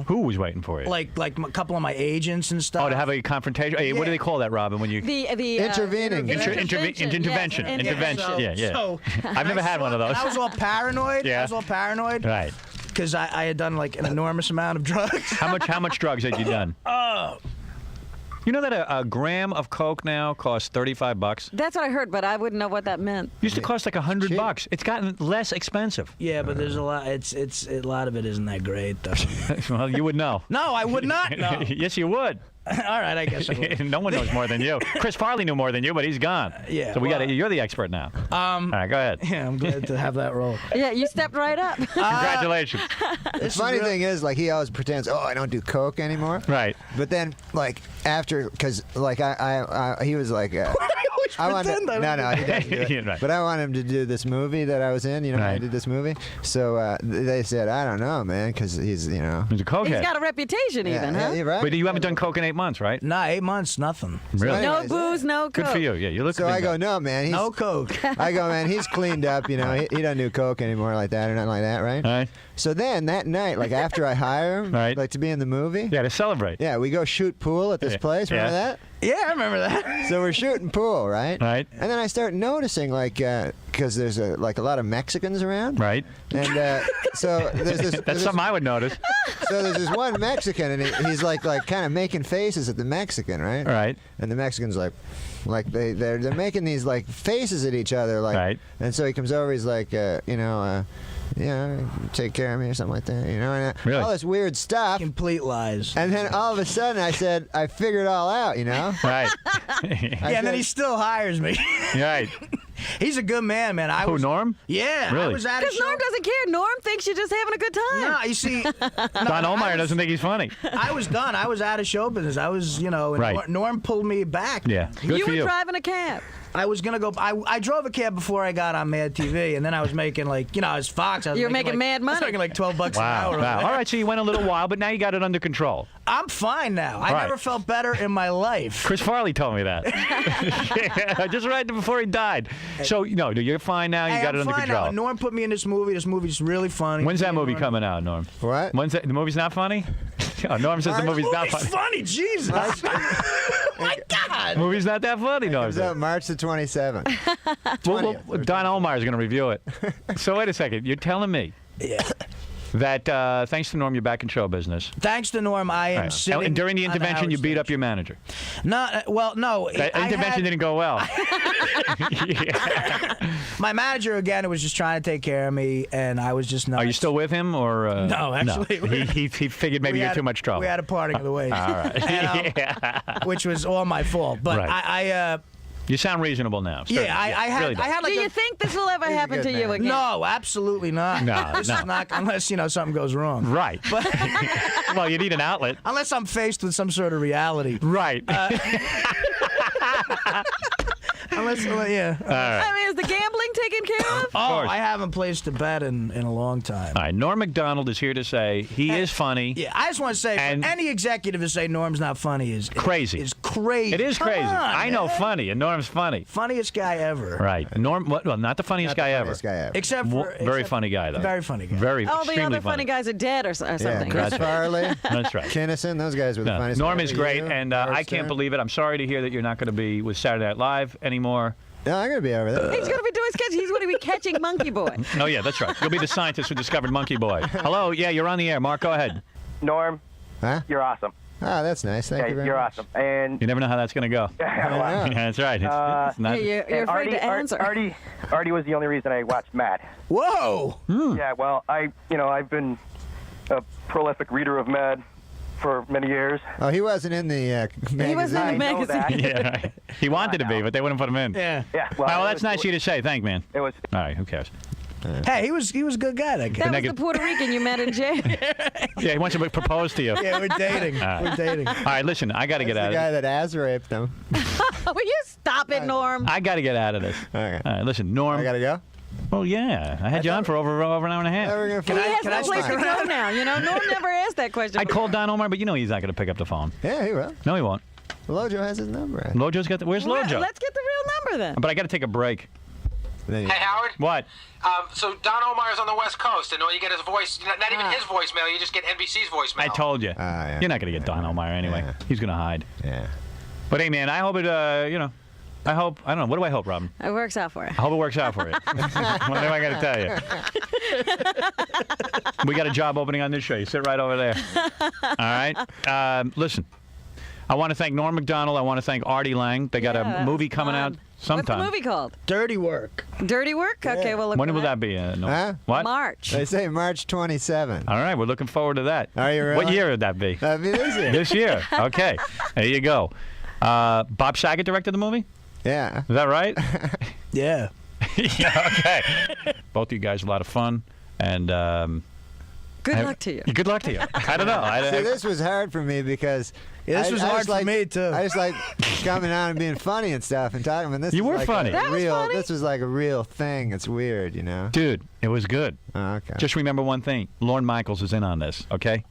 Speaker 12: Who was waiting for you?
Speaker 11: Like a couple of my agents and stuff.
Speaker 12: Oh, to have a confrontation. Hey, what do they call that, Robin? When you
Speaker 10: intervening.
Speaker 12: Intervention.
Speaker 11: Intervention.
Speaker 12: Yeah.
Speaker 11: So,
Speaker 12: I've never had one of those.
Speaker 11: I was all paranoid.
Speaker 12: Yeah.
Speaker 11: I was all paranoid.
Speaker 12: Right.
Speaker 11: Because I had done an enormous amount of drugs.
Speaker 12: How much drugs had you done? You know that a gram of coke now costs $35?
Speaker 2: That's what I heard, but I wouldn't know what that meant.
Speaker 12: Used to cost $100. It's gotten less expensive.
Speaker 11: Yeah, but there's a lot. A lot of it isn't that great, though.
Speaker 12: Well, you would know.
Speaker 11: No, I would not know.
Speaker 12: Yes, you would.
Speaker 11: All right, I guess I would.
Speaker 12: No one knows more than you. Chris Farley knew more than you, but he's gone.
Speaker 11: Yeah.
Speaker 12: So you're the expert now. All right, go ahead.
Speaker 11: Yeah, I'm glad to have that role.
Speaker 2: Yeah, you stepped right up.
Speaker 12: Congratulations.
Speaker 10: The funny thing is, he always pretends, "Oh, I don't do coke anymore."
Speaker 12: Right.
Speaker 10: But then, after, because, he was like,
Speaker 11: Why are you
Speaker 10: I want
Speaker 11: pretend I
Speaker 10: no, he doesn't do it.
Speaker 12: Yeah, right.
Speaker 10: But I want him to do this movie that I was in. You know, I did this movie. So they said, I don't know, man, because he's, you know,
Speaker 12: He's a cokehead.
Speaker 2: He's got a reputation, even, huh?
Speaker 10: Yeah, right.
Speaker 12: But you haven't done coke in 8 months, right?
Speaker 11: Nah, 8 months, nothing.
Speaker 12: Really?
Speaker 2: No booze, no coke.
Speaker 12: Good for you. Yeah, you look.
Speaker 10: So I go, no, man. He's,
Speaker 11: No coke.
Speaker 10: I go, man, he's cleaned up. You know, he doesn't do coke anymore like that or nothing like that, right?
Speaker 12: Right.
Speaker 10: So then that night, like after I hire him, like to be in the movie.
Speaker 12: Yeah, to celebrate.
Speaker 10: Yeah, we go shoot pool at this place. Remember that?
Speaker 11: Yeah, I remember that.
Speaker 10: So we're shooting pool, right?
Speaker 12: Right.
Speaker 10: And then I start noticing, like, because there's a lot of Mexicans around.
Speaker 12: Right.
Speaker 10: And so there's this.
Speaker 12: That's something I would notice.
Speaker 10: So there's this one Mexican, and he's like kind of making faces at the Mexican, right?
Speaker 12: Right.
Speaker 10: And the Mexican's like they're making these like faces at each other, like.
Speaker 12: Right.
Speaker 10: And so he comes over, he's like, take care of me or something like that, you know, and
Speaker 12: Really?
Speaker 10: all this weird stuff.
Speaker 11: Complete lies.
Speaker 10: And then all of a sudden, I said, I figured it all out, you know.
Speaker 12: Right.
Speaker 11: Yeah, and then he still hires me.
Speaker 12: Right.
Speaker 11: He's a good man, man.
Speaker 12: Who, Norm?
Speaker 11: Yeah.
Speaker 12: Really?
Speaker 11: I was at a
Speaker 2: Because
Speaker 11: show.
Speaker 2: Norm doesn't care. Norm thinks you're just having a good time.
Speaker 11: No, you see,
Speaker 12: Don Olmeyer doesn't think he's funny.
Speaker 11: I was done. I was out of show business. I was, you know, and
Speaker 12: Right.
Speaker 11: Norm pulled me back.
Speaker 12: Yeah. Good
Speaker 2: You
Speaker 12: for
Speaker 2: were
Speaker 12: you.
Speaker 2: driving a cab.
Speaker 11: I was gonna go. I drove a cab before I got on Mad TV, and then I was making like, you know, I was Fox. I was
Speaker 2: You're making
Speaker 11: like,
Speaker 2: mad
Speaker 11: I was
Speaker 2: money.
Speaker 11: making like $12 an
Speaker 12: Wow.
Speaker 11: hour.
Speaker 12: Wow. All right, so you went a little while, but now you got it under control.
Speaker 11: I'm fine now. I
Speaker 12: Right.
Speaker 11: never felt better in my life.
Speaker 12: Chris Farley told me that. Yeah, just right before he died. So, no, you're fine now. You
Speaker 11: Hey,
Speaker 12: got it
Speaker 11: I'm
Speaker 12: under
Speaker 11: fine
Speaker 12: control.
Speaker 11: Now. Norm put me in this movie. This movie's really funny.
Speaker 12: When's that movie
Speaker 11: Norm-
Speaker 12: coming out, Norm?
Speaker 10: What?
Speaker 12: When's that? The movie's not funny? Oh, Norm says the movie's not funny.
Speaker 11: funny. Jesus. My God.
Speaker 12: The movie's not that funny, Norm.
Speaker 10: Comes out March the 27th.
Speaker 12: Well, Don Olmeyer's going to review it. So wait a second. You're telling me that thanks to Norm, you're back in show business.
Speaker 11: Thanks to Norm, I am
Speaker 12: Right.
Speaker 11: sitting.
Speaker 12: And during the
Speaker 11: on
Speaker 12: intervention,
Speaker 11: Howard
Speaker 12: you beat
Speaker 11: stage.
Speaker 12: up your manager.
Speaker 11: No, well, no.
Speaker 12: That
Speaker 11: I
Speaker 12: intervention
Speaker 11: had-
Speaker 12: didn't go well.
Speaker 11: My manager again was just trying to take care of me, and I was just not.
Speaker 12: Are you still with him, or
Speaker 11: No, actually,
Speaker 12: He figured maybe
Speaker 11: we
Speaker 12: you're
Speaker 11: had-
Speaker 12: too much trouble.
Speaker 11: We had a parting of the ways.
Speaker 12: All right.
Speaker 11: And, which was all my fault. But
Speaker 12: Right. You sound reasonable now.
Speaker 11: Yeah, I had
Speaker 12: really do.
Speaker 11: I had like
Speaker 2: Do
Speaker 11: a,
Speaker 2: you think this will ever happen to you again?
Speaker 11: No, absolutely not.
Speaker 12: No,
Speaker 11: This
Speaker 12: no.
Speaker 11: is not unless, you know, something goes wrong.
Speaker 12: Right.
Speaker 11: But
Speaker 12: Well, you need an outlet.
Speaker 11: unless I'm faced with some sort of reality.
Speaker 12: Right.
Speaker 11: Unless, yeah.
Speaker 12: All right.
Speaker 2: I mean, is the gambling taken care of?
Speaker 11: Oh,
Speaker 12: course.
Speaker 11: I haven't placed a bet in a long time.
Speaker 12: All right. Norm Macdonald is here to say he is funny.
Speaker 11: Yeah, I just want to say,
Speaker 12: And-
Speaker 11: for any executive to say Norm's not funny is
Speaker 12: Crazy.
Speaker 11: Is crazy.
Speaker 12: It is
Speaker 11: Come
Speaker 12: crazy.
Speaker 11: on,
Speaker 12: I know
Speaker 11: man.
Speaker 12: funny, and Norm's funny.
Speaker 11: Funniest guy ever.
Speaker 12: Right. Norm, well, not the funniest guy ever.
Speaker 11: Except for
Speaker 12: Very
Speaker 11: except-
Speaker 12: funny guy, though.
Speaker 11: Very funny guy.
Speaker 12: Very
Speaker 2: All the
Speaker 12: extremely
Speaker 2: other funny guys are dead or
Speaker 10: Yeah,
Speaker 2: something.
Speaker 10: Chris
Speaker 12: That's right.
Speaker 10: Farley,
Speaker 12: That's right.
Speaker 10: Kinnison, those guys were the
Speaker 12: No,
Speaker 10: funniest.
Speaker 12: Norm
Speaker 10: guys.
Speaker 12: is great,
Speaker 10: You,
Speaker 12: and
Speaker 10: Howard
Speaker 12: I can't
Speaker 10: Stern.
Speaker 12: believe it. I'm sorry to hear that you're not going to be with Saturday Night Live anymore.
Speaker 10: No, I'm gonna be over there.
Speaker 2: He's going to be doing sketches. He's going to be catching Monkey Boy.
Speaker 12: Oh, yeah, that's right. You'll be the scientist who discovered Monkey Boy. Hello, yeah, you're on the air. Mark, go ahead.
Speaker 14: Norm,
Speaker 10: Huh?
Speaker 14: you're awesome.
Speaker 10: Oh, that's nice. Thank you very
Speaker 14: you're
Speaker 10: much.
Speaker 14: awesome. And
Speaker 12: You never know how that's going to go.
Speaker 14: well,
Speaker 12: Yeah, that's right. It's not,
Speaker 2: You're
Speaker 14: and
Speaker 2: afraid to answer.
Speaker 14: Artie was the only reason I watched Mad.
Speaker 11: Whoa!
Speaker 14: Yeah, well, I've been a prolific reader of Mad for many years.
Speaker 10: Oh, he wasn't in the magazine.
Speaker 2: He wasn't in the
Speaker 14: I know
Speaker 2: magazine.
Speaker 14: that.
Speaker 12: yeah, right. He wanted to be, but they wouldn't put him in.
Speaker 11: Yeah.
Speaker 14: Yeah,
Speaker 12: Well,
Speaker 14: it
Speaker 12: that's
Speaker 14: was-
Speaker 12: nice of you to say. Thank, man.
Speaker 14: It was.
Speaker 12: All right, who cares?
Speaker 11: Hey, he was a good guy. That guy.
Speaker 2: That was
Speaker 12: negative-
Speaker 2: the Puerto Rican you met in jail.
Speaker 12: Yeah, he wants to propose to you.
Speaker 11: Yeah, we're dating.
Speaker 12: All right.
Speaker 11: We're dating.
Speaker 12: All right, listen, I got to
Speaker 10: That's
Speaker 12: get out
Speaker 10: the
Speaker 12: of
Speaker 10: guy
Speaker 12: this.
Speaker 10: that Az raped him.
Speaker 2: Will you stop it, Norm?
Speaker 12: I got to get out of this.
Speaker 10: Okay.
Speaker 12: All right, listen, Norm.
Speaker 10: I gotta go.
Speaker 12: Oh, yeah. I had you on for over an hour and a half.
Speaker 10: We're gonna
Speaker 2: He
Speaker 10: fly-
Speaker 2: has
Speaker 11: can
Speaker 2: no
Speaker 11: I
Speaker 2: place
Speaker 11: stick
Speaker 2: to go
Speaker 11: around?
Speaker 2: now. You know, Norm never asked that question.
Speaker 12: I called Don Omar, but you know he's not going to pick up the phone.
Speaker 10: Yeah, he will.
Speaker 12: No, he won't.
Speaker 10: Lojo has his number.
Speaker 12: Lojo's got the. Where's
Speaker 2: Well,
Speaker 12: Lojo?
Speaker 2: let's get the real number then.
Speaker 12: But I got to take a break.
Speaker 10: Then you-
Speaker 15: Hey, Howard.
Speaker 12: What?
Speaker 15: So Don Omar's on the West Coast, and all you get is voice. Not even his voicemail. You just get NBC's voicemail.
Speaker 12: I told you.
Speaker 10: yeah.
Speaker 12: You're not going to get Don Omar anyway.
Speaker 10: Yeah.
Speaker 12: He's going to hide.
Speaker 10: Yeah.
Speaker 12: But hey, man, I hope it. I hope. I don't know. What do I hope, Robin?
Speaker 2: It works out for you.
Speaker 12: I hope it works out for you. What am I going to tell you? We got a job opening on this show. You sit right over there. All right. Listen, I want to thank Norm Macdonald. I want to thank Artie Lang. They got
Speaker 2: Yeah,
Speaker 12: a movie
Speaker 2: that's
Speaker 12: coming out
Speaker 2: fun.
Speaker 12: sometime.
Speaker 2: What's the movie called?
Speaker 11: Dirty work.
Speaker 2: Dirty Work? Okay, well, look
Speaker 12: When
Speaker 2: for
Speaker 12: will
Speaker 2: that.
Speaker 12: that be? Norm?
Speaker 10: Huh?
Speaker 12: What?
Speaker 2: March.
Speaker 10: They say March 27.
Speaker 12: All right, we're looking forward to that.
Speaker 10: Are you really?
Speaker 12: What year would that be?
Speaker 10: That'd be this year.
Speaker 12: This year. Okay. There you go. Bob Saget directed the movie?
Speaker 10: Yeah.
Speaker 12: Is that right?
Speaker 11: Yeah.
Speaker 12: Yeah, okay. Both of you guys, a lot of fun. And
Speaker 2: Good luck to you.
Speaker 12: Good luck to you. I don't know.
Speaker 10: See, this was hard for me because
Speaker 11: this was hard for me too.
Speaker 10: I just like coming on and being funny and stuff and talking. And this
Speaker 12: You
Speaker 10: was
Speaker 12: were
Speaker 10: like
Speaker 12: funny.
Speaker 10: That was funny. This was like a real thing. It's weird, you know.
Speaker 12: Dude, it was good.
Speaker 10: Oh, okay.
Speaker 12: Just remember one thing: Lorne Michaels is in on this. Okay,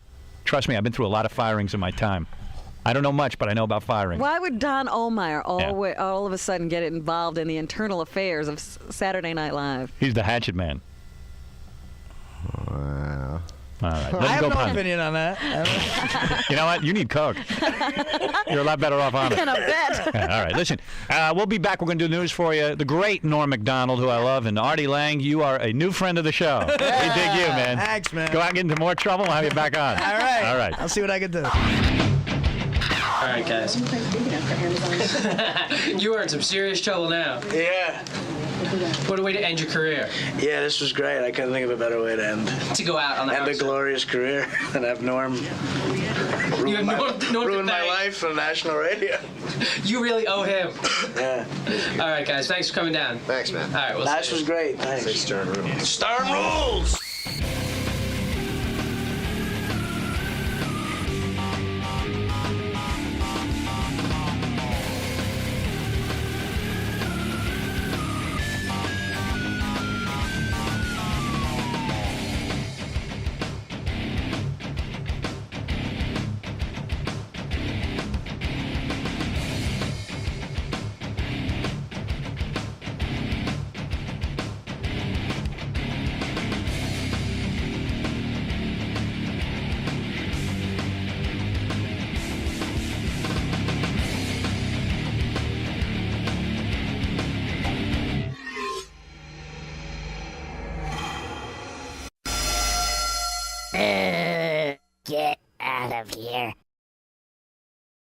Speaker 12: trust me. I've been through a lot of firings in my time. I don't know much, but I know about firing.
Speaker 2: Why would Don Ohlmeyer all of a sudden get involved in the internal affairs of Saturday Night Live?
Speaker 12: He's the hatchet man.
Speaker 10: Wow.
Speaker 12: All right.
Speaker 11: I have no opinion on that.
Speaker 12: You know what? You need Coke. You're a lot better off on it.
Speaker 2: And a bet.
Speaker 12: All right, listen. We'll be back. We're going to do news for you. The great Norm Macdonald, who I love, and Artie Lang, you are a new friend of the show. We dig you, man.
Speaker 11: Thanks, man.
Speaker 12: Go out and get into more trouble. I'll have you back on.
Speaker 11: All right.
Speaker 12: All right.
Speaker 11: I'll see what I can do.
Speaker 16: All right, guys. You are in some serious trouble now.
Speaker 17: Yeah.
Speaker 16: What a way to end your career.
Speaker 17: Yeah, this was great. I couldn't think of a better way to end.
Speaker 16: To go out on the
Speaker 17: end a glorious career and have Norm ruin my life on national radio.
Speaker 16: You really owe him.
Speaker 17: Yeah.
Speaker 16: All right, guys. Thanks for coming down.
Speaker 10: Thanks, man.
Speaker 16: All right. Well,
Speaker 17: That was great. Thanks.
Speaker 7: Stern rules.
Speaker 17: Stern rules.
Speaker 7: Get out of here.